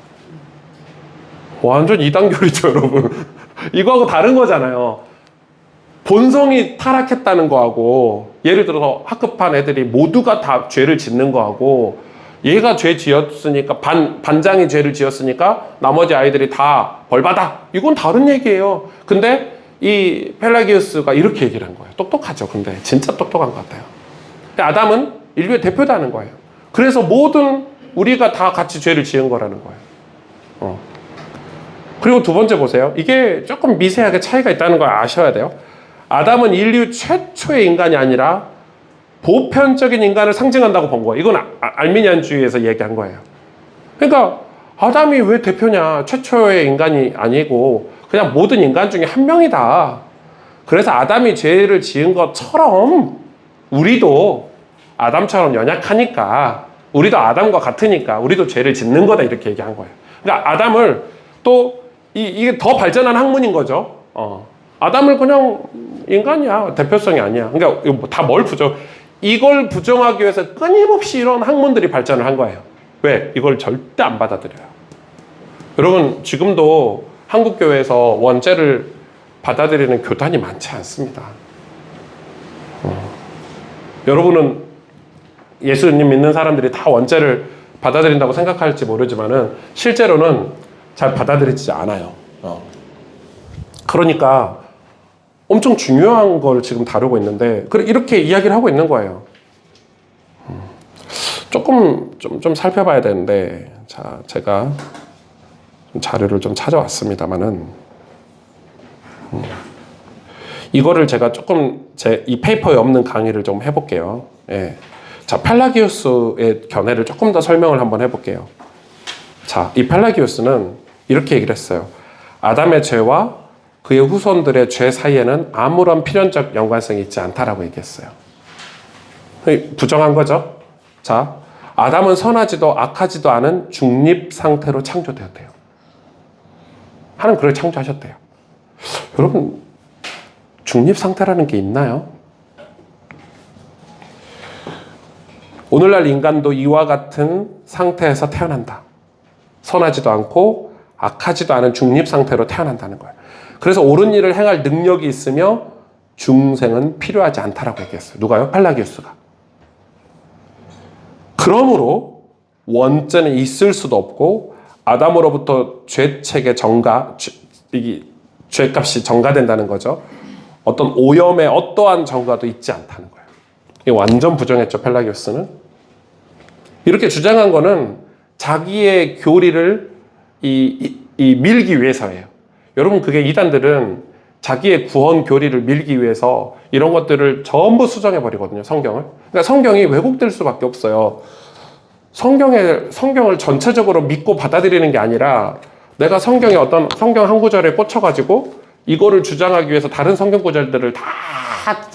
Speaker 1: 완전 이단결이죠, 여러분. 이거하고 다른 거잖아요. 본성이 타락했다는 거하고, 예를 들어서 학급한 애들이 모두가 다 죄를 짓는 거하고, 얘가 죄 지었으니까, 반장이 죄를 지었으니까, 나머지 아이들이 다 벌받아. 이건 다른 얘기예요. 근데 이 펠라기우스가 이렇게 얘기를 한 거예요. 똑똑하죠, 근데. 진짜 똑똑한 것 같아요. 아담은 인류의 대표다는 거예요. 그래서 모든 우리가 다 같이 죄를 지은 거라는 거예요. 그리고 두 번째 보세요. 이게 조금 미세하게 차이가 있다는 걸 아셔야 돼요. 아담은 인류 최초의 인간이 아니라 보편적인 인간을 상징한다고 본 거예요. 이건 알미니안주의에서 얘기한 거예요. 그러니까 아담이 왜 대표냐? 최초의 인간이 아니고 그냥 모든 인간 중에 한 명이다. 그래서 아담이 죄를 지은 것처럼 우리도 아담처럼 연약하니까 우리도 아담과 같으니까 우리도 죄를 짓는 거다 이렇게 얘기한 거예요. 그러니까 아담을 또 이게 더 발전한 학문인 거죠. 아담을 그냥 인간이야. 대표성이 아니야. 그러니까 다 뭘 부정? 이걸 부정하기 위해서 끊임없이 이런 학문들이 발전을 한 거예요. 왜? 이걸 절대 안 받아들여요. 여러분 지금도 한국 교회에서 원죄를 받아들이는 교단이 많지 않습니다. 여러분은 예수님 믿는 사람들이 다 원죄를 받아들인다고 생각할지 모르지만은 실제로는 잘 받아들이지 않아요. 그러니까 엄청 중요한 걸 지금 다루고 있는데 이렇게 이야기를 하고 있는 거예요. 조금 좀 살펴봐야 되는데 자 제가 자료를 좀 찾아왔습니다만은 이거를 제가 조금 이 페이퍼에 없는 강의를 좀 해볼게요. 예. 자, 펠라기우스의 견해를 조금 더 설명을 한번 해볼게요. 자, 이 펠라기우스는 이렇게 얘기를 했어요. 아담의 죄와 그의 후손들의 죄 사이에는 아무런 필연적 연관성이 있지 않다라고 얘기했어요. 부정한 거죠. 자, 아담은 선하지도 악하지도 않은 중립 상태로 창조되었대요. 하나님 그렇게 창조하셨대요. 여러분, 중립 상태라는 게 있나요? 오늘날 인간도 이와 같은 상태에서 태어난다. 선하지도 않고 악하지도 않은 중립 상태로 태어난다는 거예요. 그래서 옳은 일을 행할 능력이 있으며 중생은 필요하지 않다라고 얘기했어요. 누가요? 펠라기우스가. 그러므로 원죄는 있을 수도 없고 아담으로부터 죄책의 죄값이 전가된다는 거죠. 어떤 오염의 어떠한 전가도 있지 않다는 거예요. 이게 완전 부정했죠, 펠라기우스는. 이렇게 주장한 거는 자기의 교리를 밀기 위해서예요. 여러분, 그게 이단들은 자기의 구원 교리를 밀기 위해서 이런 것들을 전부 수정해버리거든요, 성경을. 그러니까 성경이 왜곡될 수밖에 없어요. 성경을 전체적으로 믿고 받아들이는 게 아니라 내가 성경의 어떤 성경 한 구절에 꽂혀가지고 이거를 주장하기 위해서 다른 성경 구절들을 다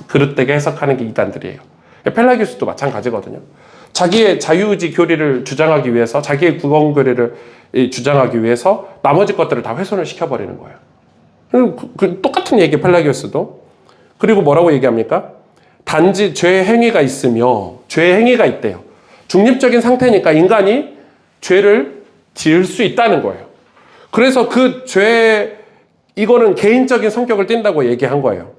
Speaker 1: 그릇되게 해석하는 게 이단들이에요. 펠라기우스도 마찬가지거든요. 자기의 자유의지 교리를 주장하기 위해서, 자기의 구원 교리를 주장하기 위해서 나머지 것들을 다 훼손을 시켜버리는 거예요. 똑같은 얘기, 펠라기우스도. 그리고 뭐라고 얘기합니까? 단지 죄의 행위가 있으며, 죄의 행위가 있대요. 중립적인 상태니까 인간이 죄를 지을 수 있다는 거예요. 그래서 그 죄, 이거는 개인적인 성격을 띈다고 얘기한 거예요.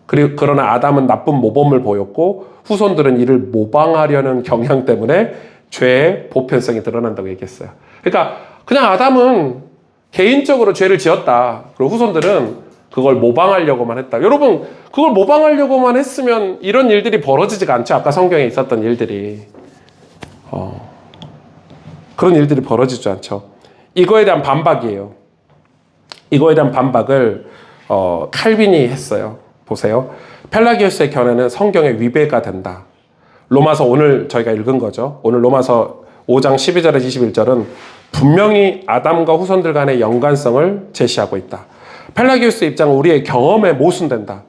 Speaker 1: 그리고 그러나 아담은 나쁜 모범을 보였고 후손들은 이를 모방하려는 경향 때문에 죄의 보편성이 드러난다고 얘기했어요. 그러니까 그냥 아담은 개인적으로 죄를 지었다. 그리고 후손들은 그걸 모방하려고만 했다. 여러분, 그걸 모방하려고만 했으면 이런 일들이 벌어지지가 않죠. 아까 성경에 있었던 일들이. 그런 일들이 벌어지지 않죠. 이거에 대한 반박이에요. 이거에 대한 반박을 칼빈이 했어요. 보세요. 펠라기우스의 견해는 성경에 위배가 된다. 로마서 오늘 저희가 읽은 거죠. 오늘 로마서 5장 12절에서 21절은 분명히 아담과 후손들 간의 연관성을 제시하고 있다. 펠라기우스 입장은 우리의 경험에 모순된다.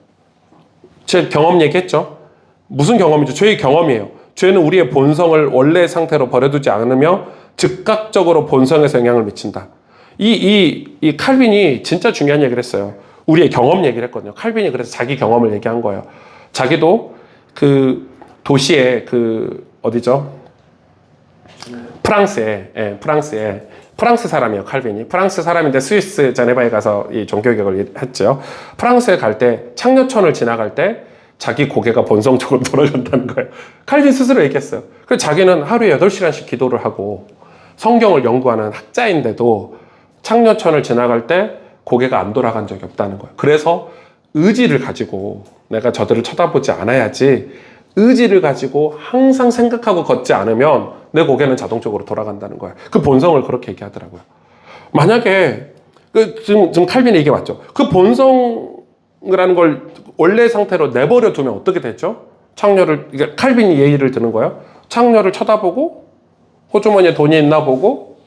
Speaker 1: 제 경험 얘기했죠. 무슨 경험이죠? 죄의 경험이에요. 죄는 우리의 본성을 원래의 상태로 버려두지 않으며 즉각적으로 본성에서 영향을 미친다. 이 칼빈이 진짜 중요한 얘기를 했어요. 우리의 경험 얘기를 했거든요. 칼빈이 그래서 자기 경험을 얘기한 거예요. 자기도 그 도시에 어디죠? 프랑스에 프랑스 사람이에요. 칼빈이 프랑스 사람인데 스위스 제네바에 가서 이 종교개혁을 했죠. 프랑스에 갈 때 창녀촌을 지나갈 때 자기 고개가 본성적으로 돌아간다는 거예요. 칼빈 스스로 얘기했어요. 그래서 자기는 하루에 8시간씩 기도를 하고 성경을 연구하는 학자인데도 창녀촌을 지나갈 때 고개가 안 돌아간 적이 없다는 거예요. 그래서 의지를 가지고 내가 저들을 쳐다보지 않아야지, 의지를 가지고 항상 생각하고 걷지 않으면 내 고개는 자동적으로 돌아간다는 거예요. 그 본성을 그렇게 얘기하더라고요. 만약에 지금 칼빈이 얘기 맞죠? 그 본성이라는 걸 원래 상태로 내버려 두면 어떻게 되죠? 창녀를, 칼빈이 예의를 드는 거예요. 창녀를 쳐다보고 호주머니에 돈이 있나 보고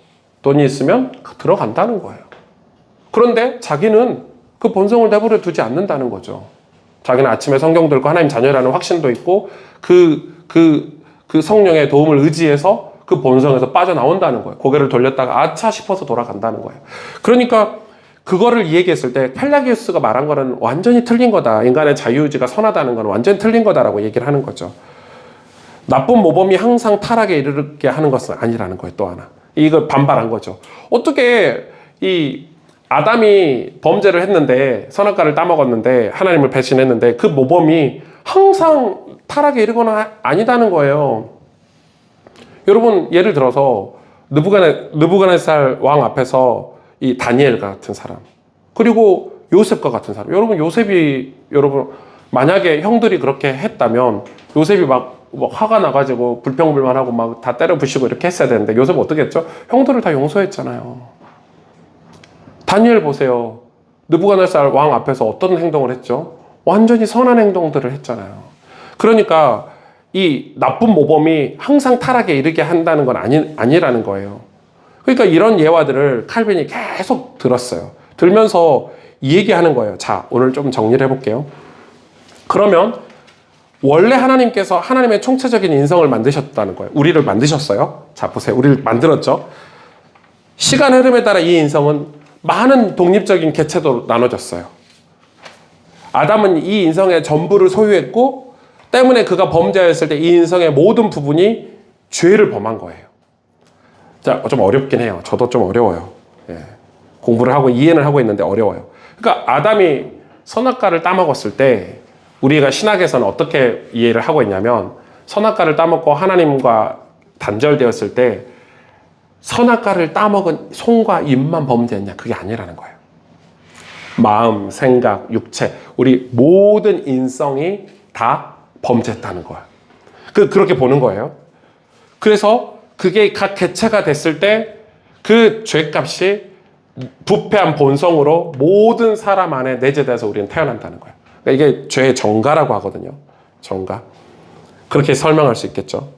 Speaker 1: 돈이 있으면 들어간다는 거예요. 그런데 자기는 그 본성을 내버려 두지 않는다는 거죠. 자기는 아침에 성경 들고 하나님 자녀라는 확신도 있고 그 성령의 도움을 의지해서 그 본성에서 빠져나온다는 거예요. 고개를 돌렸다가 아차 싶어서 돌아간다는 거예요. 그러니까 그거를 얘기했을 때 펠라기우스가 말한 거는 완전히 틀린 거다. 인간의 자유의지가 선하다는 건 완전히 틀린 거다라고 얘기를 하는 거죠. 나쁜 모범이 항상 타락에 이르게 하는 것은 아니라는 거예요. 또 하나. 이걸 반발한 거죠. 어떻게 이 아담이 범죄를 했는데 선악과를 따먹었는데 하나님을 배신했는데 그 모범이 항상 타락에 이르거나 아니다는 거예요. 여러분 예를 들어서 느부갓네살 왕 앞에서 이 다니엘 같은 사람 그리고 요셉과 같은 사람, 여러분 만약에 형들이 그렇게 했다면 요셉이 막 화가 나가지고 불평불만하고 막 다 때려 부시고 이렇게 했어야 되는데 요셉은 어떻게 했죠? 형들을 다 용서했잖아요. 다니엘 보세요. 느부갓네살 왕 앞에서 어떤 행동을 했죠? 완전히 선한 행동들을 했잖아요. 그러니까 이 나쁜 모범이 항상 타락에 이르게 한다는 건 아니라는 거예요. 그러니까 이런 예화들을 칼빈이 계속 들었어요. 들면서 이 얘기하는 거예요. 자, 오늘 좀 정리를 해볼게요. 그러면 원래 하나님께서 하나님의 총체적인 인성을 만드셨다는 거예요. 우리를 만드셨어요. 자, 보세요. 우리를 만들었죠. 시간 흐름에 따라 이 인성은 많은 독립적인 개체도 나눠졌어요. 아담은 이 인성의 전부를 소유했고 때문에 그가 범죄하였을 때 이 인성의 모든 부분이 죄를 범한 거예요. 자, 좀 어렵긴 해요. 저도 좀 어려워요. 예. 공부를 하고 이해는 하고 있는데 어려워요. 그러니까 아담이 선악과를 따먹었을 때 우리가 신학에서는 어떻게 이해를 하고 있냐면 선악과를 따먹고 하나님과 단절되었을 때 선악과를 따먹은 손과 입만 범죄했냐? 그게 아니라는 거예요. 마음, 생각, 육체, 우리 모든 인성이 다 범죄했다는 거예요. 그렇게 보는 거예요. 그래서 그게 각 개체가 됐을 때 그 죄값이 부패한 본성으로 모든 사람 안에 내재돼서 우리는 태어난다는 거예요. 그러니까 이게 죄의 정가라고 하거든요. 정가. 그렇게 설명할 수 있겠죠.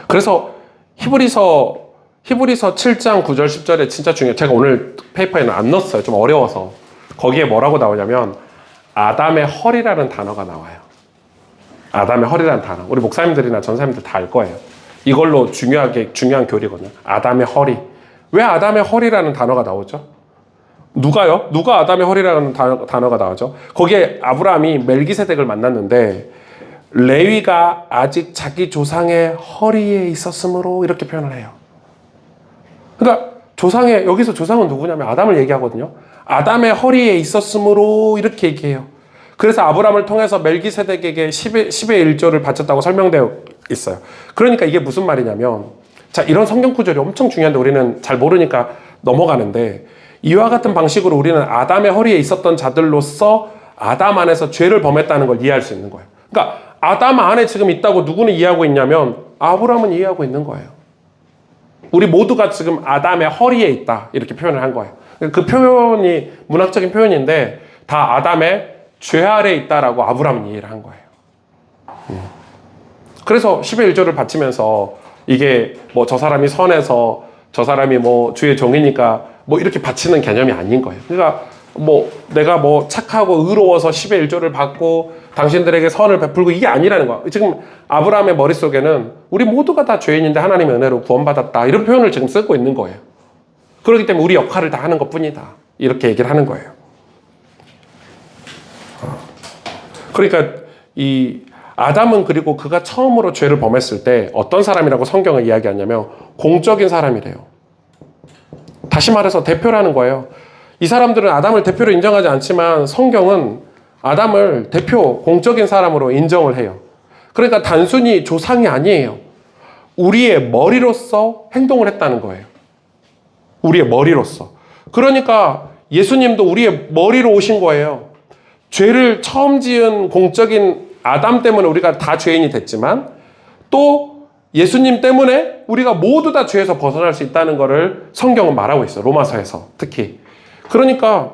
Speaker 1: 그래서 히브리서 7장 9절 10절에 진짜 중요해요. 제가 오늘 페이퍼에는 안 넣었어요. 좀 어려워서. 거기에 뭐라고 나오냐면 아담의 허리라는 단어가 나와요. 아담의 허리라는 단어. 우리 목사님들이나 전사님들 다 알 거예요. 이걸로 중요한 교리거든요. 아담의 허리. 왜 아담의 허리라는 단어가 나오죠? 누가요? 누가 아담의 허리라는 단어가 나오죠? 거기에 아브라함이 멜기세덱을 만났는데 레위가 아직 자기 조상의 허리에 있었으므로 이렇게 표현을 해요. 그러니까 여기서 조상은 누구냐면 아담을 얘기하거든요. 아담의 허리에 있었으므로 이렇게 얘기해요. 그래서 아브라함을 통해서 멜기세덱에게 10의 1조를 바쳤다고 설명되어 있어요. 그러니까 이게 무슨 말이냐면, 자, 이런 성경 구절이 엄청 중요한데 우리는 잘 모르니까 넘어가는데, 이와 같은 방식으로 우리는 아담의 허리에 있었던 자들로서 아담 안에서 죄를 범했다는 걸 이해할 수 있는 거예요. 그러니까 아담 안에 지금 있다고 누구는 이해하고 있냐면 아브라함은 이해하고 있는 거예요. 우리 모두가 지금 아담의 허리에 있다 이렇게 표현을 한 거예요. 그 표현이 문학적인 표현인데 다 아담의 죄 아래에 있다라고 아브라함은 이해를 한 거예요. 그래서 10의 1조를 바치면서 이게 뭐 저 사람이 선해서 저 사람이 뭐 주의 종이니까 뭐 이렇게 바치는 개념이 아닌 거예요. 그러니까 뭐 내가 뭐 착하고 의로워서 10의 1조를 받고 당신들에게 선을 베풀고 이게 아니라는 거야. 지금 아브라함의 머릿속에는 우리 모두가 다 죄인인데 하나님의 은혜로 구원받았다 이런 표현을 지금 쓰고 있는 거예요. 그렇기 때문에 우리 역할을 다 하는 것뿐이다 이렇게 얘기를 하는 거예요. 그러니까 이 아담은 그리고 그가 처음으로 죄를 범했을 때 어떤 사람이라고 성경을 이야기하냐면 공적인 사람이래요. 다시 말해서 대표라는 거예요. 이 사람들은 아담을 대표로 인정하지 않지만 성경은 아담을 대표 공적인 사람으로 인정을 해요. 그러니까 단순히 조상이 아니에요. 우리의 머리로서 행동을 했다는 거예요. 우리의 머리로서. 그러니까 예수님도 우리의 머리로 오신 거예요. 죄를 처음 지은 공적인 아담 때문에 우리가 다 죄인이 됐지만 또 예수님 때문에 우리가 모두 다 죄에서 벗어날 수 있다는 것을 성경은 말하고 있어요. 로마서에서 특히. 그러니까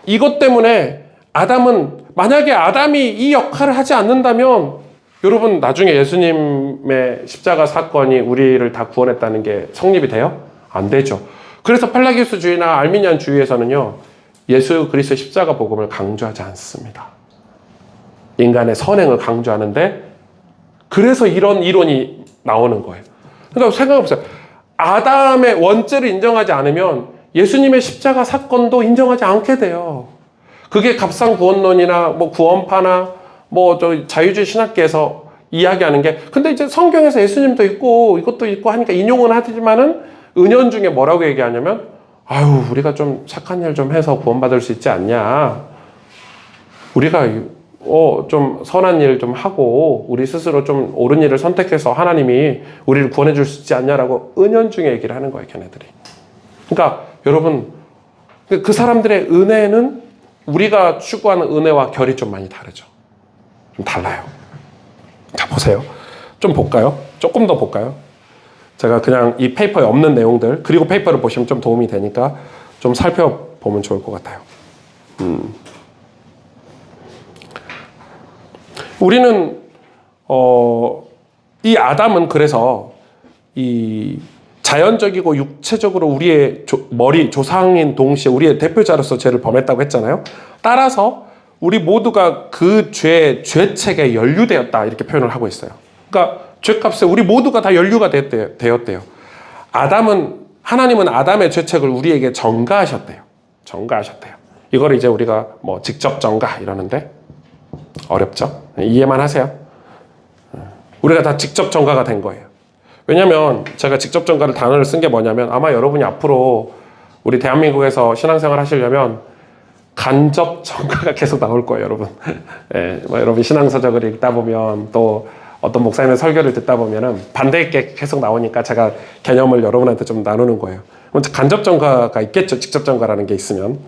Speaker 1: 이것 때문에 아담은 만약에 아담이 이 역할을 하지 않는다면 여러분 나중에 예수님의 십자가 사건이 우리를 다 구원했다는 게 성립이 돼요? 안 되죠. 그래서 펠라기우스주의나 알미니안주의에서는요. 예수 그리스도의 십자가 복음을 강조하지 않습니다. 인간의 선행을 강조하는데 그래서 이런 이론이 나오는 거예요. 그러니까 생각해보세요. 아담의 원죄를 인정하지 않으면 예수님의 십자가 사건도 인정하지 않게 돼요. 그게 값싼 구원론이나 뭐 구원파나 뭐 저 자유주의 신학계에서 이야기하는 게 근데 이제 성경에서 예수님도 있고 이것도 있고 하니까 인용은 하지만은 은연중에 뭐라고 얘기하냐면 아유 우리가 좀 착한 일 좀 해서 구원받을 수 있지 않냐. 우리가 좀 선한 일 좀 하고 우리 스스로 좀 옳은 일을 선택해서 하나님이 우리를 구원해 줄 수 있지 않냐라고 은연중에 얘기를 하는 거예요, 걔네들이. 그러니까 여러분 그 사람들의 은혜는 우리가 추구하는 은혜와 결이 좀 많이 다르죠. 좀 달라요. 자, 보세요. 좀 볼까요? 조금 더 볼까요? 제가 그냥 이 페이퍼에 없는 내용들 그리고 페이퍼를 보시면 좀 도움이 되니까 좀 살펴보면 좋을 것 같아요. 우리는 이 아담은 그래서 이 자연적이고 육체적으로 우리의 조상인 동시에 우리의 대표자로서 죄를 범했다고 했잖아요. 따라서 우리 모두가 그 죄책에 연루되었다 이렇게 표현을 하고 있어요. 그러니까 죄값에 우리 모두가 다 연루가 되었대요. 하나님은 아담의 죄책을 우리에게 전가하셨대요. 이걸 이제 우리가 뭐 직접 전가 이러는데 어렵죠? 이해만 하세요. 우리가 다 직접 전가가 된 거예요. 왜냐면 제가 직접 전가를 단어를 쓴 게 뭐냐면 아마 여러분이 앞으로 우리 대한민국에서 신앙생활 하시려면 간접 전가가 계속 나올 거예요, 여러분. 예, 뭐 여러분 신앙서적을 읽다 보면 또 어떤 목사님의 설교를 듣다 보면은 반대의 게 계속 나오니까 제가 개념을 여러분한테 좀 나누는 거예요. 간접 전가가 있겠죠, 직접 전가라는 게 있으면.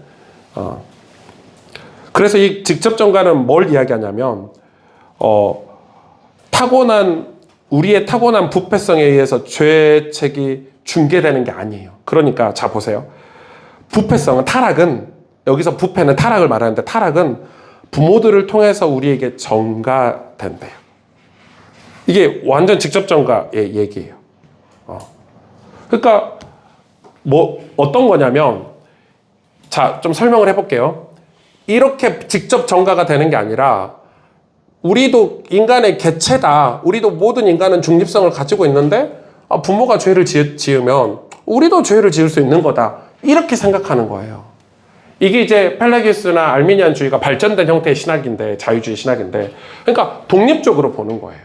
Speaker 1: 그래서 이 직접 전가는 뭘 이야기하냐면 우리의 타고난 부패성에 의해서 죄책이 중개되는 게 아니에요. 그러니까 자 보세요. 부패성은 타락은 여기서 부패는 타락을 말하는데 타락은 부모들을 통해서 우리에게 전가된대요. 이게 완전 직접 전가의 얘기예요. 그러니까 뭐 어떤 거냐면 자, 좀 설명을 해볼게요. 이렇게 직접 전가가 되는 게 아니라 우리도 인간의 개체다. 우리도 모든 인간은 중립성을 가지고 있는데 부모가 죄를 지으면 우리도 죄를 지을 수 있는 거다. 이렇게 생각하는 거예요. 이게 이제 펠라기우스나 알미니안주의가 발전된 형태의 신학인데, 자유주의 신학인데, 그러니까 독립적으로 보는 거예요.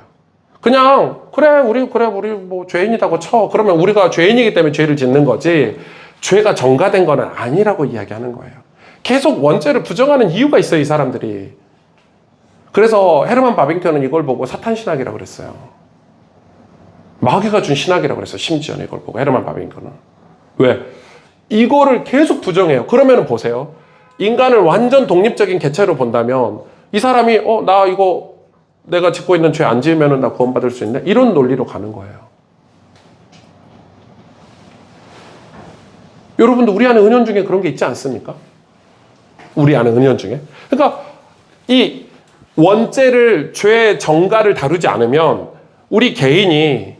Speaker 1: 그냥 우리 뭐 죄인이라고 쳐. 그러면 우리가 죄인이기 때문에 죄를 짓는 거지, 죄가 전가된 거는 아니라고 이야기하는 거예요. 계속 원죄를 부정하는 이유가 있어요, 이 사람들이. 그래서 헤르만 바빙턴은 이걸 보고 사탄 신학이라고 그랬어요. 마귀가 준 신학이라고 그랬어요. 심지어는 이걸 보고, 헤르만 바빙턴은. 왜? 이거를 계속 부정해요. 그러면 보세요. 인간을 완전 독립적인 개체로 본다면 이 사람이 나 이거 내가 짓고 있는 죄 안 지으면 나 구원받을 수 있네? 이런 논리로 가는 거예요. 여러분도 우리 안에 은연 중에 그런 게 있지 않습니까? 우리 안에 은연 중에. 그러니까 이 원죄를, 죄 정가를 다루지 않으면 우리 개인이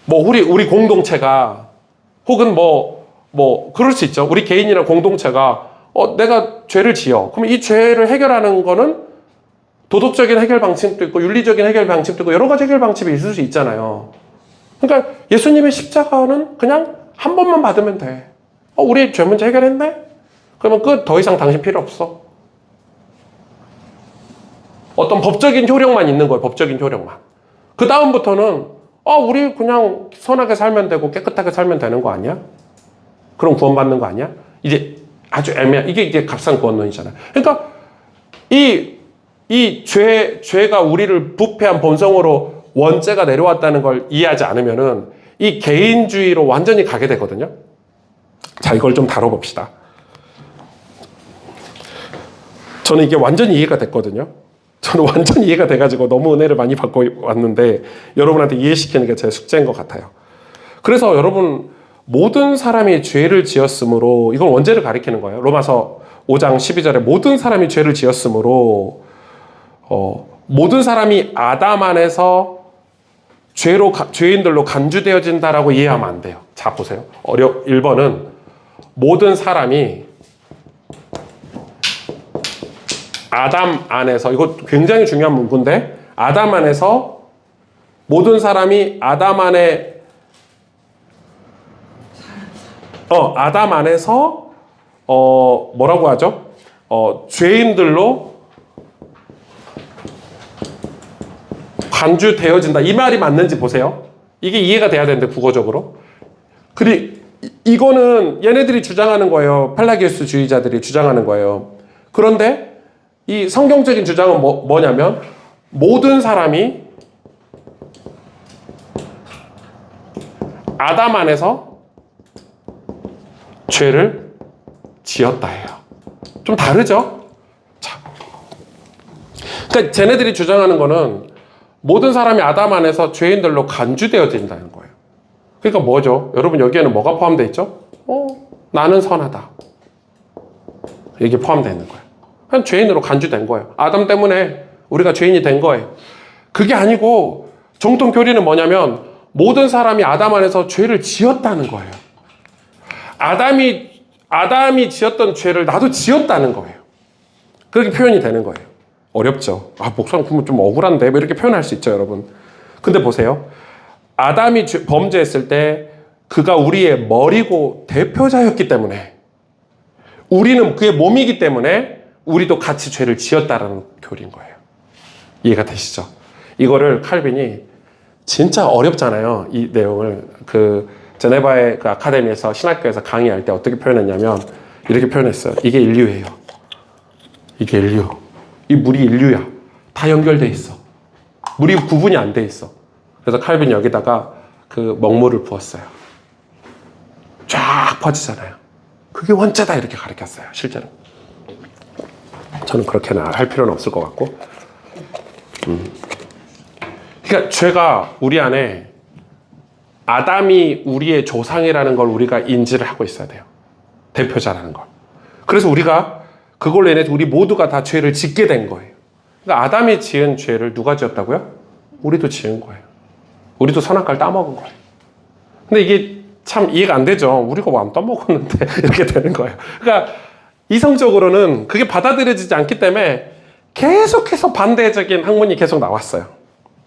Speaker 1: 뭐 우리 공동체가 혹은 뭐 그럴 수 있죠. 우리 개인이나 공동체가 내가 죄를 지어. 그럼 이 죄를 해결하는 거는 도덕적인 해결 방식도 있고 윤리적인 해결 방식도 있고 여러 가지 해결 방식이 있을 수 있잖아요. 그러니까 예수님의 십자가는 그냥 한 번만 받으면 돼. 우리 죄 문제 해결했네? 그러면 끝. 더 이상 당신 필요 없어. 어떤 법적인 효력만 있는 거예요. 법적인 효력만. 그 다음부터는 우리 그냥 선하게 살면 되고 깨끗하게 살면 되는 거 아니야? 그럼 구원받는 거 아니야? 이제 아주 이게 이제 값싼 구원론이잖아요. 그러니까 이 죄가 우리를 부패한 본성으로 원죄가 내려왔다는 걸 이해하지 않으면은 이 개인주의로 완전히 가게 되거든요. 자, 이걸 좀 다뤄봅시다. 저는 이게 완전히 이해가 됐거든요. 저는 완전히 이해가 돼가지고 너무 은혜를 많이 받고 왔는데 여러분한테 이해시키는 게 제 숙제인 것 같아요. 그래서 여러분, 모든 사람이 죄를 지었으므로, 이건 원죄를 가리키는 거예요. 로마서 5장 12절에 모든 사람이 죄를 지었으므로 모든 사람이 아담 안에서 죄인들로 간주되어진다라고 이해하면 안 돼요. 자, 보세요. 1번은 모든 사람이 아담 안에서, 이거 굉장히 중요한 문구인데, 아담 안에서 모든 사람이 아담 안에 아담 안에서 뭐라고 하죠? 죄인들로 간주되어진다. 이 말이 맞는지 보세요. 이게 이해가 돼야 되는데, 국어적으로. 이거는 얘네들이 주장하는 거예요. 펠라기우스주의자들이 주장하는 거예요. 그런데 이 성경적인 주장은 뭐냐면 모든 사람이 아담 안에서 죄를 지었다예요. 좀 다르죠? 자, 그러니까 쟤네들이 주장하는 거는 모든 사람이 아담 안에서 죄인들로 간주되어진다는 거예요. 그러니까 뭐죠? 여러분, 여기에는 뭐가 포함되어 있죠? 나는 선하다. 이게 포함되어 있는 거예요. 그냥 죄인으로 간주된 거예요. 아담 때문에 우리가 죄인이 된 거예요. 그게 아니고 정통 교리는 뭐냐면 모든 사람이 아담 안에서 죄를 지었다는 거예요. 아담이 지었던 죄를 나도 지었다는 거예요. 그렇게 표현이 되는 거예요. 어렵죠? 목사님 그러면 좀 억울한데 뭐 이렇게 표현할 수 있죠, 여러분. 근데 보세요. 아담이 범죄했을 때 그가 우리의 머리고 대표자였기 때문에, 우리는 그의 몸이기 때문에 우리도 같이 죄를 지었다라는 교리인 거예요. 이해가 되시죠? 이거를 칼빈이 진짜 어렵잖아요. 이 내용을 제네바의 그 아카데미에서, 신학교에서 강의할 때 어떻게 표현했냐면 이렇게 표현했어요. 이게 인류예요. 이게 인류. 이 물이 인류야. 다 연결돼 있어. 물이 구분이 안 돼 있어. 그래서 칼빈이 여기다가 그 먹물을 부었어요. 쫙 퍼지잖아요. 그게 원죄다 이렇게 가르쳤어요. 실제로. 저는 그렇게는 할 필요는 없을 것 같고. 그러니까 죄가 우리 안에, 아담이 우리의 조상이라는 걸 우리가 인지를 하고 있어야 돼요. 대표자라는 걸. 그래서 우리가 그걸로 인해서 우리 모두가 다 죄를 짓게 된 거예요. 그러니까 아담이 지은 죄를 누가 지었다고요? 우리도 지은 거예요. 우리도 선악과를 따먹은 거예요. 근데 이게 참 이해가 안 되죠. 우리가 뭐 안 따먹었는데 이렇게 되는 거예요. 그러니까 이성적으로는 그게 받아들여지지 않기 때문에 계속해서 반대적인 학문이 계속 나왔어요.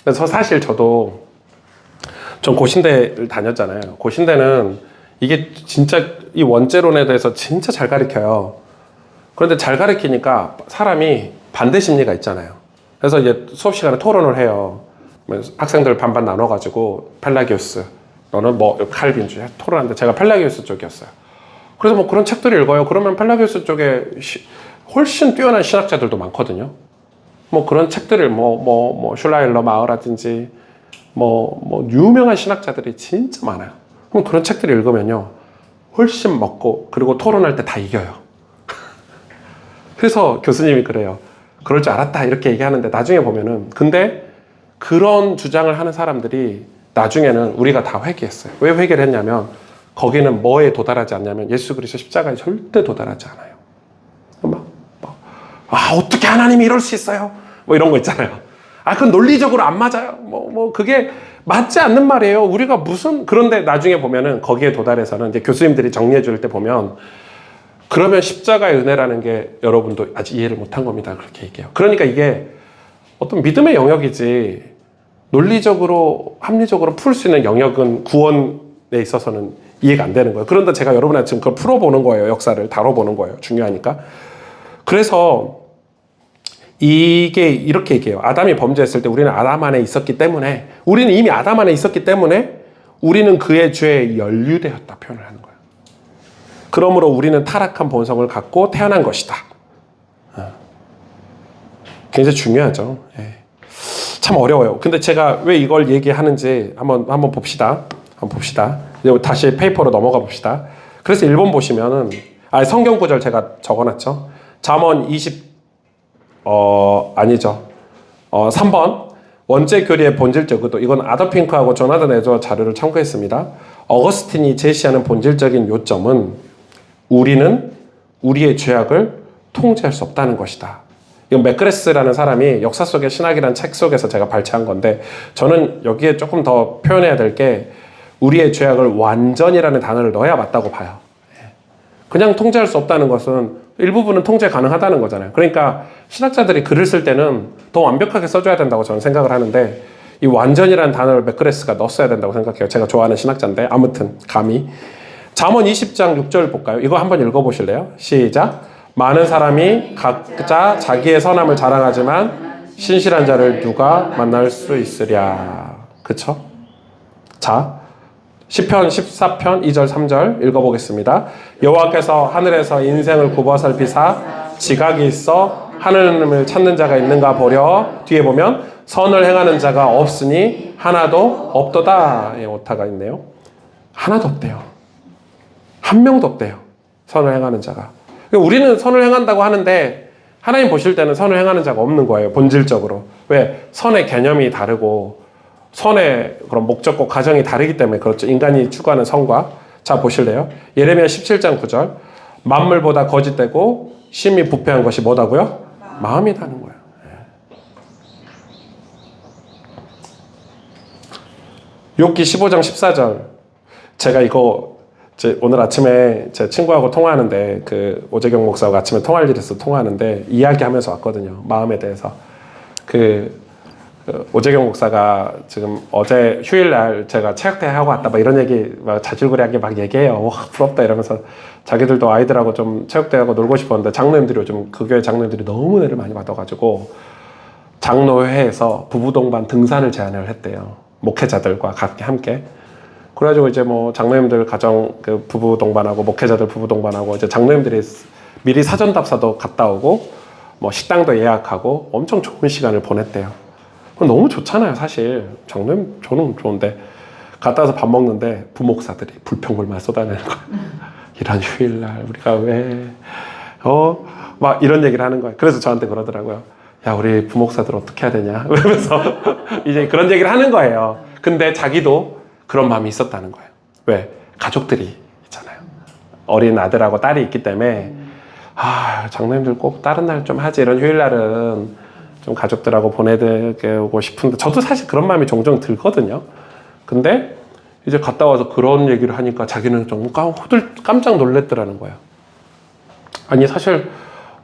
Speaker 1: 그래서 사실 전 고신대를 다녔잖아요. 고신대는 이게 진짜 이 원죄론에 대해서 진짜 잘 가르쳐요. 그런데 잘 가르치니까 사람이 반대 심리가 있잖아요. 그래서 이제 수업 시간에 토론을 해요. 학생들 반반 나눠가지고 펠라기우스, 너는 뭐 칼빈주의 토론하는데 제가 펠라기우스 쪽이었어요. 그래서 뭐 그런 책들을 읽어요. 그러면 펠라기우스 쪽에 훨씬 뛰어난 신학자들도 많거든요. 뭐 그런 책들을 뭐 슐라일러 마어라든지 뭐 유명한 신학자들이 진짜 많아요. 그럼 그런 책들을 읽으면요 훨씬 먹고 그리고 토론할 때 다 이겨요. 그래서 교수님이 그래요. 그럴 줄 알았다 이렇게 얘기하는데 나중에 보면은 근데 그런 주장을 하는 사람들이 나중에는 우리가 다 회개했어요. 왜 회개를 했냐면 거기는 뭐에 도달하지 않냐면 예수 그리스도 십자가에 절대 도달하지 않아요. 어떻게 하나님이 이럴 수 있어요? 뭐 이런 거 있잖아요. 그건 논리적으로 안 맞아요. 그게 맞지 않는 말이에요. 우리가 그런데 나중에 보면은 거기에 도달해서는 이제 교수님들이 정리해 줄 때 보면 그러면 십자가의 은혜라는 게 여러분도 아직 이해를 못한 겁니다. 그렇게 얘기해요. 그러니까 이게 어떤 믿음의 영역이지 논리적으로, 합리적으로 풀 수 있는 영역은 구원에 있어서는 이해가 안 되는 거예요. 그런데 제가 여러분한테 지금 그걸 풀어보는 거예요. 역사를 다뤄보는 거예요. 중요하니까. 그래서 이게 이렇게 얘기해요. 아담이 범죄했을 때 우리는 아담 안에 있었기 때문에 우리는 이미 아담 안에 있었기 때문에 우리는 그의 죄에 연루되었다 표현을 하는 거예요. 그러므로 우리는 타락한 본성을 갖고 태어난 것이다. 굉장히 중요하죠. 참 어려워요. 근데 제가 왜 이걸 얘기하는지 한번 봅시다. 다시 페이퍼로 넘어가 봅시다. 그래서 1번 보시면은 성경 구절 제가 적어놨죠. 잠언 3번 원죄 교리의 본질적 의도. 이건 아더핑크하고 조나단 에저 자료를 참고했습니다. 어거스틴이 제시하는 본질적인 요점은 우리는 우리의 죄악을 통제할 수 없다는 것이다. 이건 맥그레스라는 사람이 역사 속의 신학이라는 책 속에서 제가 발췌한 건데 저는 여기에 조금 더 표현해야 될 게 우리의 죄악을 완전이라는 단어를 넣어야 맞다고 봐요. 그냥 통제할 수 없다는 것은 일부분은 통제 가능하다는 거잖아요. 그러니까 신학자들이 글을 쓸 때는 더 완벽하게 써줘야 된다고 저는 생각을 하는데 이 완전이라는 단어를 맥그레스가 넣었어야 된다고 생각해요. 제가 좋아하는 신학자인데 아무튼 감히 잠언 20장 6절 볼까요? 이거 한번 읽어보실래요? 시작. 많은 사람이 각자 자기의 선함을 자랑하지만 신실한 자를 누가 만날 수 있으랴. 그쵸? 자, 시편 14편 2절 3절 읽어보겠습니다. 여호와께서 하늘에서 인생을 굽어 살피사 지각이 있어 하느님을 찾는 자가 있는가 보려. 뒤에 보면 선을 행하는 자가 없으니 하나도 없도다. 오타가 있네요. 하나도 없대요. 한 명도 없대요. 선을 행하는 자가. 우리는 선을 행한다고 하는데 하나님 보실 때는 선을 행하는 자가 없는 거예요. 본질적으로. 왜? 선의 개념이 다르고 선의 그런 목적과 과정이 다르기 때문에 그렇죠. 인간이 추구하는 선과. 자, 보실래요? 예레미야 17장 9절. 만물보다 거짓되고 심히 부패한 것이 뭐다고요? 마음이라는 거예요. 욥기 15장 14절. 제가 이거 오늘 아침에 제 친구하고 통화하는데 그 오재경 목사하고 아침에 통화할 일이 있어서 통화하는데 이야기하면서 왔거든요. 마음에 대해서. 오재경 목사가 지금 어제 휴일날 제가 체육대회 하고 왔다 막 이런 얘기 막 자질구레하게 막 얘기해요. 와 부럽다 이러면서 자기들도 아이들하고 좀 체육대회하고 놀고 싶었는데 장로님들이 요즘 그 교회 장로님들이 너무 은혜를 많이 받아가지고 장로회에서 부부동반 등산을 제안을 했대요. 목회자들과 함께. 그래가지고 이제 뭐 장로님들 가정 그 부부 동반하고 목회자들 부부 동반하고 이제 장로님들이 미리 사전 답사도 갔다 오고 뭐 식당도 예약하고 엄청 좋은 시간을 보냈대요. 너무 좋잖아요, 사실. 장로님 저는 좋은데 갔다 와서 밥 먹는데 부목사들이 불평불만 쏟아내는 거예요. 이런 휴일날 우리가 왜 막 이런 얘기를 하는 거예요. 그래서 저한테 그러더라고요. 야, 우리 부목사들 어떻게 해야 되냐? 그러면서 이제 그런 얘기를 하는 거예요. 근데 자기도 그런 마음이 있었다는 거예요. 왜? 가족들이 있잖아요. 어린 아들하고 딸이 있기 때문에 장로님들 꼭 다른 날 좀 하지. 이런 휴일날은 좀 가족들하고 보내고 싶은데 저도 사실 그런 마음이 종종 들거든요. 근데 이제 갔다 와서 그런 얘기를 하니까 자기는 좀 깜짝 놀랬더라는 거예요. 아니 사실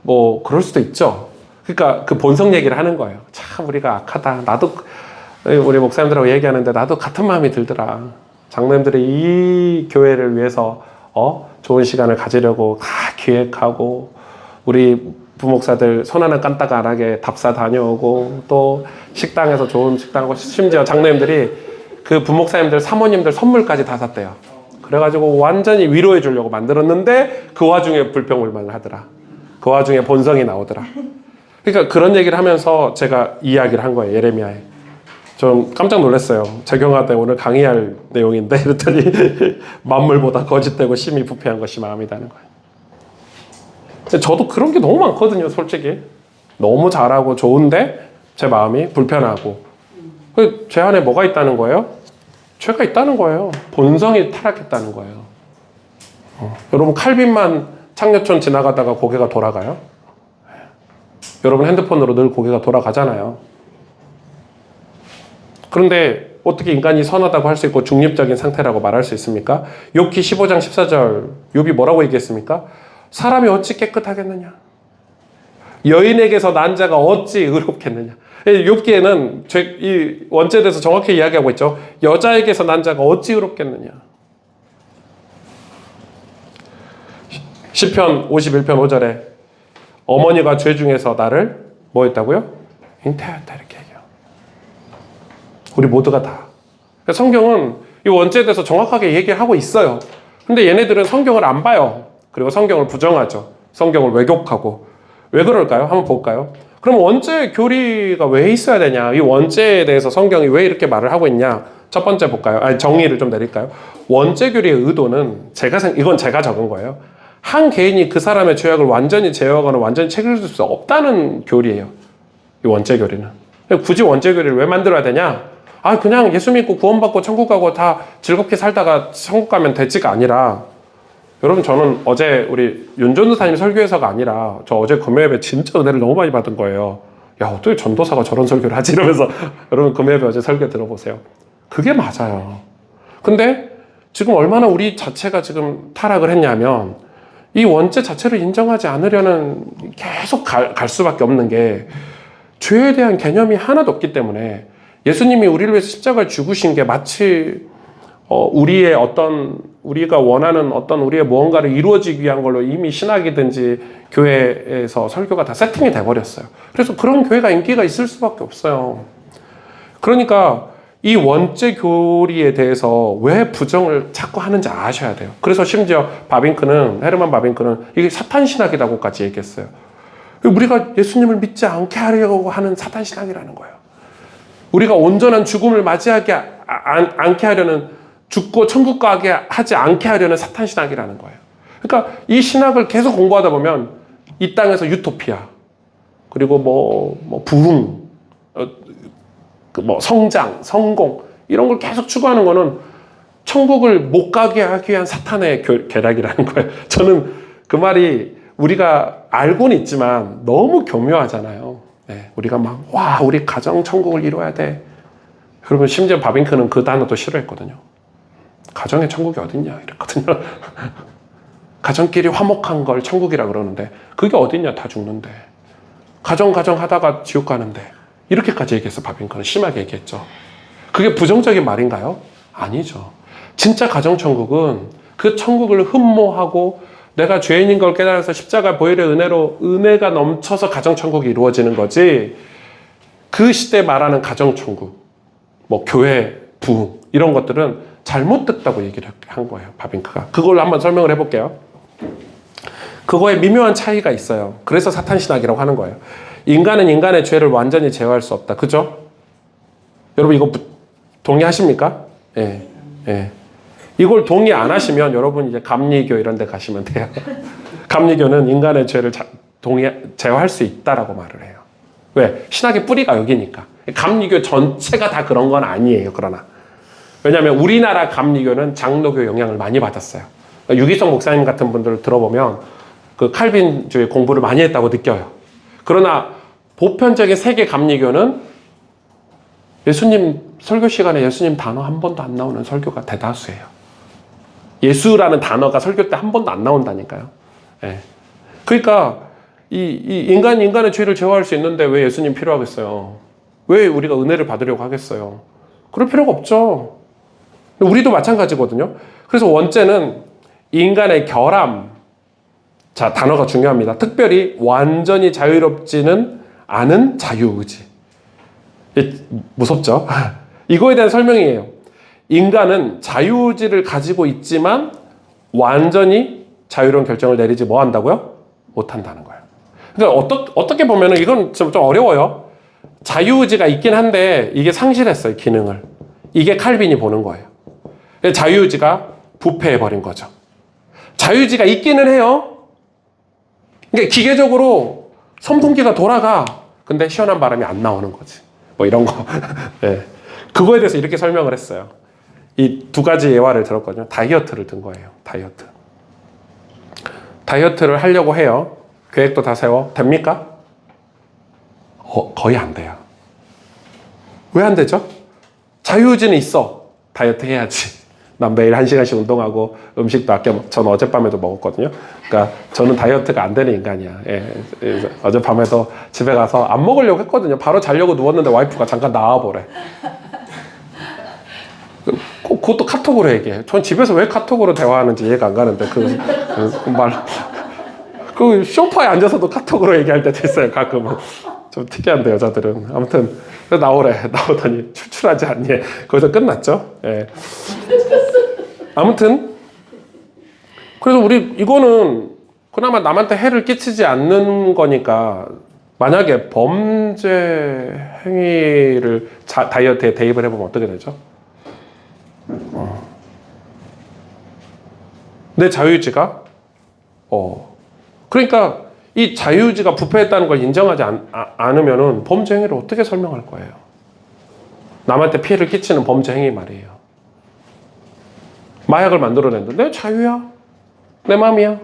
Speaker 1: 뭐 그럴 수도 있죠. 그러니까 그 본성 얘기를 하는 거예요. 참 우리가 악하다. 나도 우리 목사님들하고 얘기하는데 나도 같은 마음이 들더라. 장로님들이 이 교회를 위해서 좋은 시간을 가지려고 다 기획하고 우리 부목사들 손 하나 깐딱 안 하게 답사 다녀오고 또 식당에서 좋은 식당하고 심지어 장로님들이 그 부목사님들 사모님들 선물까지 다 샀대요. 그래가지고 완전히 위로해 주려고 만들었는데 그 와중에 불평불만을 하더라. 그 와중에 본성이 나오더라. 그러니까 그런 얘기를 하면서 제가 이야기를 한 거예요. 예레미야에. 좀 깜짝 놀랐어요. 적용하되 오늘 강의할 내용인데 이랬더니 만물보다 거짓되고 심히 부패한 것이 마음이라는 거예요. 근데 저도 그런 게 너무 많거든요. 솔직히. 너무 잘하고 좋은데 제 마음이 불편하고. 제 안에 뭐가 있다는 거예요? 죄가 있다는 거예요. 본성이 타락했다는 거예요. 여러분 칼빈만 창녀촌 지나가다가 고개가 돌아가요? 여러분 핸드폰으로 늘 고개가 돌아가잖아요. 그런데 어떻게 인간이 선하다고 할 수 있고 중립적인 상태라고 말할 수 있습니까? 욥기 15장 14절 욥이 뭐라고 얘기했습니까? 사람이 어찌 깨끗하겠느냐? 여인에게서 난 자가 어찌 의롭겠느냐? 욥기에는 이 원죄에 대해서 정확히 이야기하고 있죠. 여자에게서 난 자가 어찌 의롭겠느냐? 시편 51편 5절에 어머니가 죄 중에서 나를 뭐 했다고요? 잉태하였다 이렇게 얘기해요. 우리 모두가 다. 성경은 이 원죄에 대해서 정확하게 얘기를 하고 있어요. 근데 얘네들은 성경을 안 봐요. 그리고 성경을 부정하죠. 성경을 왜곡하고. 왜 그럴까요? 한번 볼까요? 그럼 원죄 교리가 왜 있어야 되냐? 이 원죄에 대해서 성경이 왜 이렇게 말을 하고 있냐? 첫 번째 볼까요? 아니, 정의를 좀 내릴까요? 원죄 교리의 의도는 이건 제가 적은 거예요. 한 개인이 그 사람의 죄악을 완전히 제어하거나 완전히 책임질 수 없다는 교리예요. 이 원죄 교리는. 굳이 원죄 교리를 왜 만들어야 되냐? 그냥 예수 믿고 구원받고 천국 가고 다 즐겁게 살다가 천국 가면 되지가 아니라, 여러분 저는 어제 우리 윤전도사님 설교에서가 아니라 저 어제 금요예배 진짜 은혜를 너무 많이 받은 거예요. 야, 어떻게 전도사가 저런 설교를 하지? 이러면서 여러분 금요예배 어제 설교 들어보세요. 그게 맞아요. 근데 지금 얼마나 우리 자체가 지금 타락을 했냐면 이 원죄 자체를 인정하지 않으려는 계속 갈 수밖에 없는 게 죄에 대한 개념이 하나도 없기 때문에 예수님이 우리를 위해서 십자가를 죽으신 게 마치 우리가 원하는 어떤 우리의 무언가를 이루어지기 위한 걸로 이미 신학이든지 교회에서 설교가 다 세팅이 돼버렸어요. 그래서 그런 교회가 인기가 있을 수밖에 없어요. 그러니까 이 원죄 교리에 대해서 왜 부정을 자꾸 하는지 아셔야 돼요. 그래서 심지어 헤르만 바빙크는 이게 사탄 신학이라고까지 얘기했어요. 우리가 예수님을 믿지 않게 하려고 하는 사탄 신학이라는 거예요. 우리가 온전한 죽음을 맞이하게 않게 하려는, 죽고 천국 가게 하지 않게 하려는 사탄 신학이라는 거예요. 그러니까 이 신학을 계속 공부하다 보면 이 땅에서 유토피아, 그리고 부흥, 성장, 성공, 이런 걸 계속 추구하는 거는 천국을 못 가게 하기 위한 사탄의 계략이라는 거예요. 저는 그 말이 우리가 알고는 있지만 너무 교묘하잖아요. 네, 우리가 우리 가정 천국을 이루어야 돼. 여러분, 심지어 바빙크는 그 단어도 싫어했거든요. 가정의 천국이 어딨냐 이랬거든요. 가정끼리 화목한 걸 천국이라 그러는데 그게 어딨냐, 다 죽는데. 가정 하다가 지옥 가는데. 이렇게까지 얘기했어. 바빙크는 심하게 얘기했죠. 그게 부정적인 말인가요? 아니죠. 진짜 가정 천국은 그 천국을 흠모하고 내가 죄인인 걸 깨달아서 십자가 보혈의 은혜로 은혜가 넘쳐서 가정 천국이 이루어지는 거지. 그 시대 말하는 가정 천국, 교회 부흥, 이런 것들은 잘못됐다고 얘기를 한 거예요. 바빙크가. 그걸 한번 설명을 해볼게요. 그거에 미묘한 차이가 있어요. 그래서 사탄 신학이라고 하는 거예요. 인간은 인간의 죄를 완전히 제어할 수 없다. 그죠? 여러분 이거 동의하십니까? 예. 예. 이걸 동의 안 하시면 여러분 이제 감리교 이런 데 가시면 돼요. 감리교는 인간의 죄를 제어할 수 있다라고 말을 해요. 왜? 신학의 뿌리가 여기니까. 감리교 전체가 다 그런 건 아니에요. 그러나. 왜냐하면 우리나라 감리교는 장로교 영향을 많이 받았어요. 유기성 목사님 같은 분들을 들어보면 그 칼빈주의 공부를 많이 했다고 느껴요. 그러나 보편적인 세계 감리교는 예수님 설교 시간에 예수님 단어 한 번도 안 나오는 설교가 대다수예요. 예수라는 단어가 설교 때 한 번도 안 나온다니까요. 예. 그러니까 인간의 죄를 제어할 수 있는데 왜 예수님 필요하겠어요? 왜 우리가 은혜를 받으려고 하겠어요? 그럴 필요가 없죠. 우리도 마찬가지거든요. 그래서 원죄는 인간의 결함, 자, 단어가 중요합니다. 특별히 완전히 자유롭지는 않은 자유의지. 무섭죠? 이거에 대한 설명이에요. 인간은 자유의지를 가지고 있지만 완전히 자유로운 결정을 내리지 뭐 한다고요? 못한다는 거예요. 그러니까 어떻게 보면 이건 좀 어려워요. 자유의지가 있긴 한데 이게 상실했어요, 기능을. 이게 칼빈이 보는 거예요. 자유의지가 부패해버린 거죠. 자유의지가 있기는 해요. 그러니까 기계적으로 선풍기가 돌아가. 근데 시원한 바람이 안 나오는 거지. 뭐 이런 거. 네. 그거에 대해서 이렇게 설명을 했어요. 이 두 가지 예화를 들었거든요. 다이어트를 든 거예요. 다이어트를 하려고 해요. 계획도 다 세워. 됩니까? 거의 안 돼요. 왜 안 되죠? 자유의지는 있어. 다이어트 해야지. 난 매일 1시간씩 운동하고 음식도 아껴. 전 어젯밤에도 먹었거든요. 그러니까 저는 다이어트가 안 되는 인간이야. 어젯밤에도 집에 가서 안 먹으려고 했거든요. 바로 자려고 누웠는데 와이프가 잠깐 나와보래. 그것도 카톡으로 얘기해. 전 집에서 왜 카톡으로 대화하는지 이해가 안 가는데 그 소파에 앉아서도 카톡으로 얘기할 때도 있어요. 가끔은. 좀 특이한데 여자들은. 아무튼 나오더니 출출하지 않니? 거기서 끝났죠. 예. 아무튼 그래서 이거는 그나마 남한테 해를 끼치지 않는 거니까 만약에 범죄 행위를 다이어트에 대입을 해보면 어떻게 되죠? 내 자유의지가 그러니까 이 자유의지가 부패했다는 걸 인정하지 않으면은 범죄 행위를 어떻게 설명할 거예요? 남한테 피해를 끼치는 범죄 행위 말이에요. 마약을 만들어낸다. 내 자유야. 내 마음이야.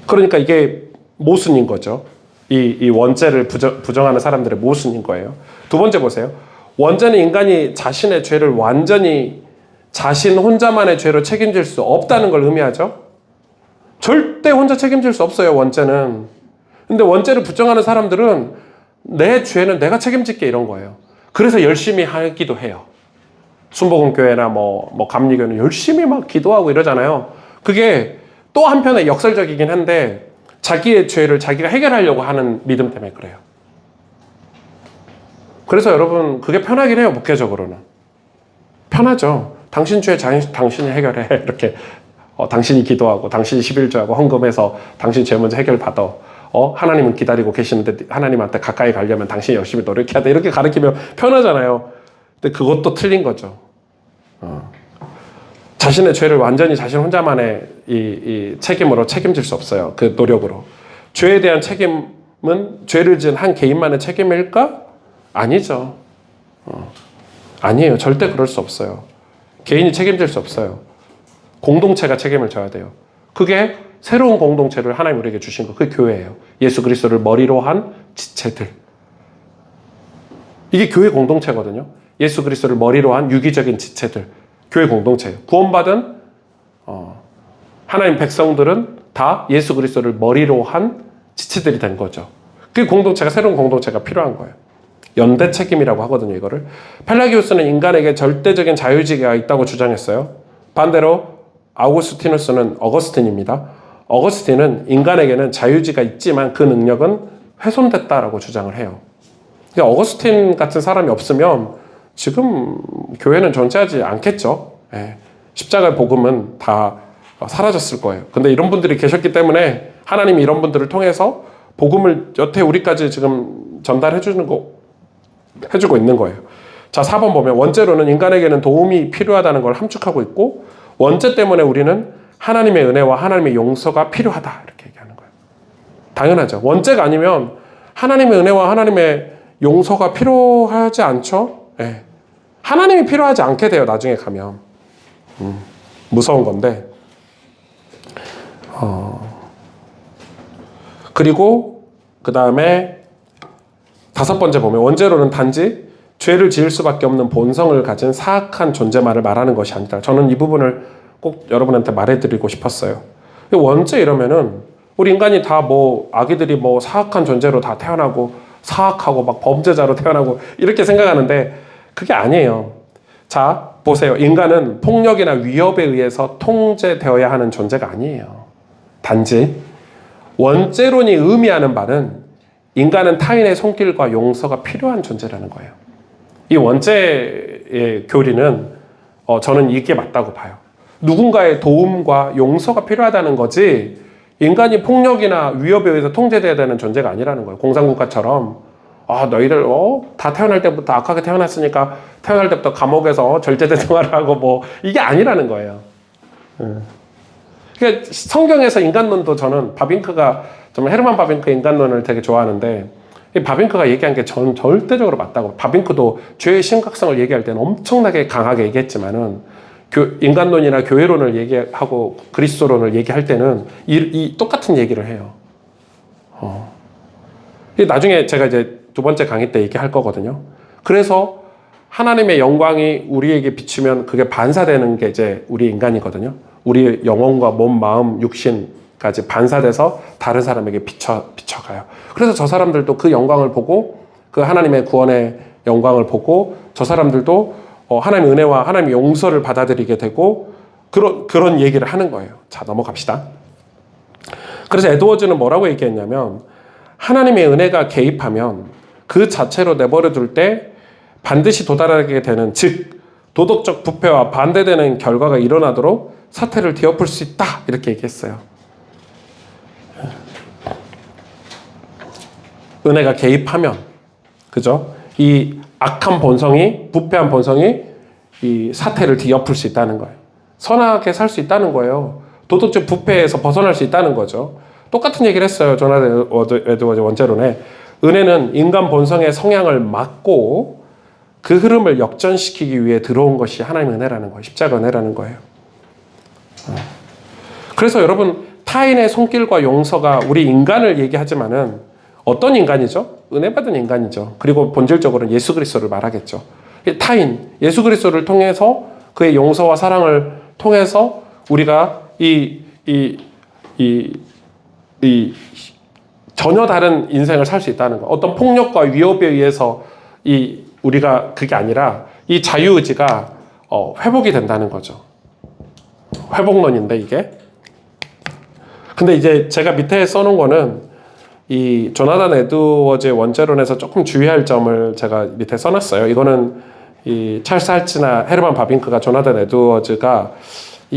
Speaker 1: 그러니까 이게 모순인 거죠. 이 원죄를 부정하는 사람들의 모순인 거예요. 두 번째 보세요. 원죄는 인간이 자신의 죄를 완전히 자신 혼자만의 죄로 책임질 수 없다는 걸 의미하죠. 절대 혼자 책임질 수 없어요, 원죄는. 근데 원죄를 부정하는 사람들은 내 죄는 내가 책임질게 이런 거예요. 그래서 열심히 하기도 해요. 순복음교회나 감리교회는 열심히 막 기도하고 이러잖아요. 그게 또 한편에 역설적이긴 한데 자기의 죄를 자기가 해결하려고 하는 믿음 때문에 그래요. 그래서 여러분 그게 편하긴 해요. 목회적으로는 편하죠. 당신 죄 당신이 해결해. 이렇게 당신이 기도하고 당신이 11조하고 헌금해서 당신 죄 먼저 해결받아. 하나님은 기다리고 계시는데 하나님한테 가까이 가려면 당신이 열심히 노력해야 돼. 이렇게 가르치면 편하잖아요. 근데 그것도 틀린 거죠. 자신의 죄를 완전히 자신 혼자만의 이 책임으로 책임질 수 없어요. 그 노력으로. 죄에 대한 책임은 죄를 지은 한 개인만의 책임일까? 아니죠. 아니에요. 절대 그럴 수 없어요. 개인이 책임질 수 없어요. 공동체가 책임을 져야 돼요. 그게 새로운 공동체를 하나님 우리에게 주신 거. 그게 교회예요. 예수 그리스도를 머리로 한 지체들. 이게 교회 공동체거든요. 예수 그리스도를 머리로 한 유기적인 지체들. 교회 공동체예요. 구원받은 하나님 백성들은 다 예수 그리스도를 머리로 한 지체들이 된 거죠. 그 공동체가 새로운 공동체가 필요한 거예요. 연대 책임이라고 하거든요. 이거를. 펠라기우스는 인간에게 절대적인 자유의지가 있다고 주장했어요. 반대로 어거스틴입니다. 어거스틴은 인간에게는 자유의지가 있지만 그 능력은 훼손됐다라고 주장을 해요. 그러니까 어거스틴 같은 사람이 없으면 지금 교회는 존재하지 않겠죠. 십자가의 복음은 다 사라졌을 거예요. 근데 이런 분들이 계셨기 때문에 하나님이 이런 분들을 통해서 복음을 여태 우리까지 지금 해주고 있는 거예요. 자, 4번 보면 원죄로는 인간에게는 도움이 필요하다는 걸 함축하고 있고 원죄 때문에 우리는 하나님의 은혜와 하나님의 용서가 필요하다 이렇게 얘기하는 거예요. 당연하죠. 원죄가 아니면 하나님의 은혜와 하나님의 용서가 필요하지 않죠. 하나님이 필요하지 않게 돼요. 나중에 가면. 무서운 건데. 그리고 그 다음에 5번째 보면 원죄로는 단지 죄를 지을 수밖에 없는 본성을 가진 사악한 존재만을 말하는 것이 아니다. 저는 이 부분을 꼭 여러분한테 말해드리고 싶었어요. 원죄 이러면은 우리 인간이 다 아기들이 사악한 존재로 다 태어나고 사악하고 막 범죄자로 태어나고 이렇게 생각하는데 그게 아니에요. 자, 보세요. 인간은 폭력이나 위협에 의해서 통제되어야 하는 존재가 아니에요. 단지 원죄론이 의미하는 바는 인간은 타인의 손길과 용서가 필요한 존재라는 거예요. 이 원죄의 교리는 저는 이게 맞다고 봐요. 누군가의 도움과 용서가 필요하다는 거지 인간이 폭력이나 위협에 의해서 통제돼야 되는 존재가 아니라는 거예요. 공산국가처럼 너희들 다 태어날 때부터 악하게 태어났으니까 태어날 때부터 감옥에서 절제된 생활을 하고 뭐 이게 아니라는 거예요. 그러니까 성경에서 인간론도 저는 정말 헤르만 바빙크 인간론을 되게 좋아하는데 이 바빙크가 얘기한 게 저는 절대적으로 맞다고. 바빙크도 죄의 심각성을 얘기할 때는 엄청나게 강하게 얘기했지만은 인간론이나 교회론을 얘기하고 그리스도론을 얘기할 때는 이 똑같은 얘기를 해요. 나중에 제가 이제 두 번째 강의 때 얘기할 거거든요. 그래서 하나님의 영광이 우리에게 비추면 그게 반사되는 게 이제 우리 인간이거든요. 우리 영혼과 몸, 마음, 육신까지 반사돼서 다른 사람에게 비춰가요. 그래서 저 사람들도 그 영광을 보고 그 하나님의 구원의 영광을 보고 저 사람들도 하나님의 은혜와 하나님의 용서를 받아들이게 되고 그런 얘기를 하는 거예요. 자, 넘어갑시다. 그래서 에드워즈는 뭐라고 얘기했냐면 하나님의 은혜가 개입하면 그 자체로 내버려 둘 때 반드시 도달하게 되는, 즉 도덕적 부패와 반대되는 결과가 일어나도록 사태를 뒤엎을 수 있다, 이렇게 얘기했어요. 은혜가 개입하면, 그죠? 이 악한 본성이, 부패한 본성이 이 사태를 뒤엎을 수 있다는 거예요. 선하게 살 수 있다는 거예요. 도덕적 부패에서 벗어날 수 있다는 거죠. 똑같은 얘기를 했어요. 조나단 에드워즈 원죄론에. 은혜는 인간 본성의 성향을 막고 그 흐름을 역전시키기 위해 들어온 것이 하나님의 은혜라는 거예요. 십자가 은혜라는 거예요. 그래서 여러분, 타인의 손길과 용서가 우리 인간을 얘기하지만은 어떤 인간이죠? 은혜 받은 인간이죠. 그리고 본질적으로는 예수 그리스도를 말하겠죠. 타인, 예수 그리스도를 통해서 그의 용서와 사랑을 통해서 우리가 전혀 다른 인생을 살 수 있다는 거. 어떤 폭력과 위협에 의해서 우리가 그게 아니라 이 자유의지가 회복이 된다는 거죠. 회복론인데 이게. 근데 이제 제가 밑에 써놓은 거는 이 조나단 에드워즈의 원죄론에서 조금 주의할 점을 제가 밑에 써놨어요. 이거는 이 찰스 할츠나 헤르만 바빙크가 조나단 에드워즈가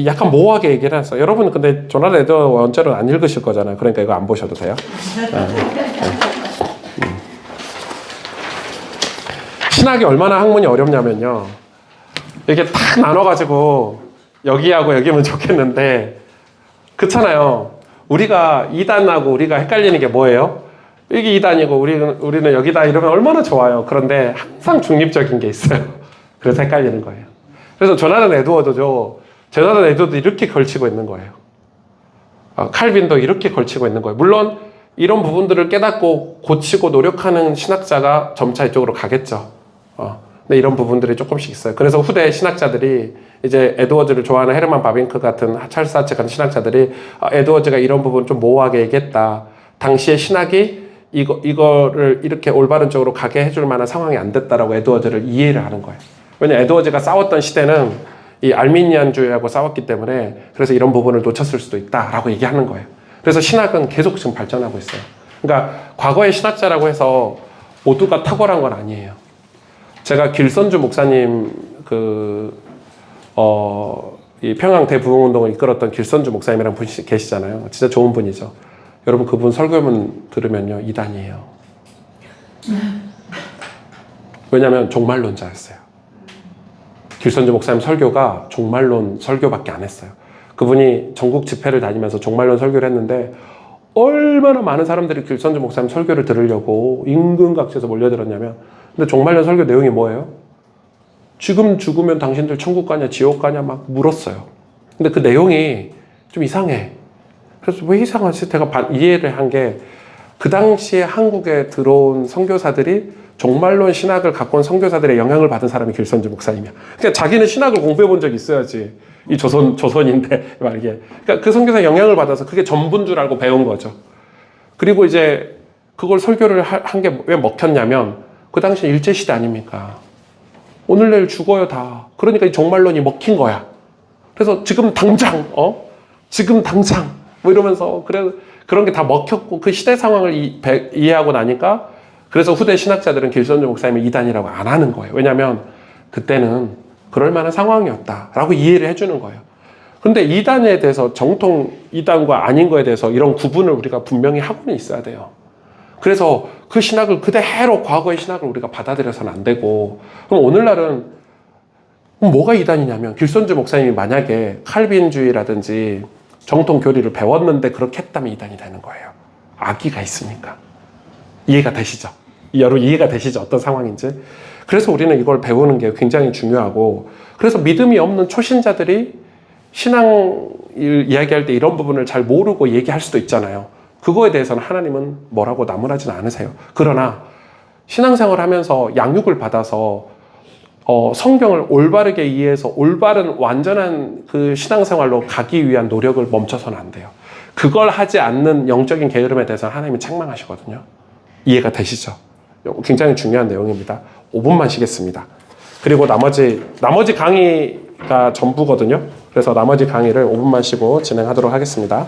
Speaker 1: 약간 모호하게 얘기를 했어요. 여러분 근데 조나단 에드워즈 원죄론 안 읽으실 거잖아요. 그러니까 이거 안 보셔도 돼요. 신학이 얼마나 학문이 어렵냐면요. 이렇게 딱 나눠가지고 여기하고 여기면 좋겠는데 그렇잖아요. 우리가 2단하고 우리가 헷갈리는 게 뭐예요? 이게 2단이고 우리는 여기다 이러면 얼마나 좋아요. 그런데 항상 중립적인 게 있어요. 그래서 헷갈리는 거예요. 그래서 조나단 에드워드도 이렇게 걸치고 있는 거예요. 칼빈도 이렇게 걸치고 있는 거예요. 물론 이런 부분들을 깨닫고 고치고 노력하는 신학자가 점차 이쪽으로 가겠죠. 근데 이런 부분들이 조금씩 있어요. 그래서 후대 신학자들이 이제 에드워즈를 좋아하는 헤르만 바빙크 같은 찰스 하츠 같은 신학자들이 에드워즈가 이런 부분 좀 모호하게 얘기했다. 당시의 신학이 이거를 이렇게 올바른 쪽으로 가게 해줄 만한 상황이 안 됐다라고 에드워즈를 이해를 하는 거예요. 왜냐면 에드워즈가 싸웠던 시대는 이 알미니안주의하고 싸웠기 때문에 그래서 이런 부분을 놓쳤을 수도 있다라고 얘기하는 거예요. 그래서 신학은 계속 지금 발전하고 있어요. 그러니까 과거의 신학자라고 해서 모두가 탁월한 건 아니에요. 제가 길선주 목사님 이 평양 대부흥운동을 이끌었던 길선주 목사님이라는 분이 계시잖아요. 진짜 좋은 분이죠. 여러분 그분 설교문 들으면요 2단이에요. 왜냐하면 종말론자였어요. 길선주 목사님 설교가 종말론 설교밖에 안 했어요. 그분이 전국 집회를 다니면서 종말론 설교를 했는데 얼마나 많은 사람들이 길선주 목사님 설교를 들으려고 인근각지에서 몰려들었냐면, 근데 종말론 설교 내용이 뭐예요? 지금 죽으면 당신들 천국 가냐 지옥 가냐 막 물었어요. 근데 그 내용이 좀 이상해. 그래서 왜 이상하지? 제가 이해를 한 게 그 당시에 한국에 들어온 선교사들이 종말론 신학을 갖고 온 선교사들의 영향을 받은 사람이 길선주 목사님이야. 그러니까 자기는 신학을 공부해 본 적이 있어야지. 이 조선인데 말이게. 그러니까 그 선교사 영향을 받아서 그게 전부인 줄 알고 배운 거죠. 그리고 이제 그걸 설교를 한 게 왜 먹혔냐면 그 당시 일제시대 아닙니까? 오늘 내일 죽어요 다. 그러니까 이 종말론이 먹힌 거야. 그래서 지금 당장 뭐 이러면서 그런 게 다 먹혔고 그 시대 상황을 이해하고 나니까 그래서 후대 신학자들은 길선주 목사님을 이단이라고 안 하는 거예요. 왜냐하면 그때는 그럴 만한 상황이었다라고 이해를 해주는 거예요. 근데 이단에 대해서 정통 이단과 아닌 거에 대해서 이런 구분을 우리가 분명히 하고는 있어야 돼요. 그래서 그 신학을 그대로 과거의 신학을 우리가 받아들여서는 안 되고, 그럼 오늘날은 뭐가 이단이냐면 길손주 목사님이 만약에 칼빈주의라든지 정통 교리를 배웠는데 그렇게 했다면 이단이 되는 거예요. 악의가 있으니까. 이해가 되시죠? 여러분 이해가 되시죠? 어떤 상황인지. 그래서 우리는 이걸 배우는 게 굉장히 중요하고, 그래서 믿음이 없는 초신자들이 신앙을 이야기할 때 이런 부분을 잘 모르고 얘기할 수도 있잖아요. 그거에 대해서는 하나님은 뭐라고 나무라지는 않으세요. 그러나 신앙생활을 하면서 양육을 받아서 성경을 올바르게 이해해서 올바른 완전한 그 신앙생활로 가기 위한 노력을 멈춰서는 안 돼요. 그걸 하지 않는 영적인 게으름에 대해서는 하나님이 책망하시거든요. 이해가 되시죠? 굉장히 중요한 내용입니다. 5분만 쉬겠습니다. 그리고 나머지 강의가 전부거든요. 그래서 나머지 강의를 5분만 쉬고 진행하도록 하겠습니다.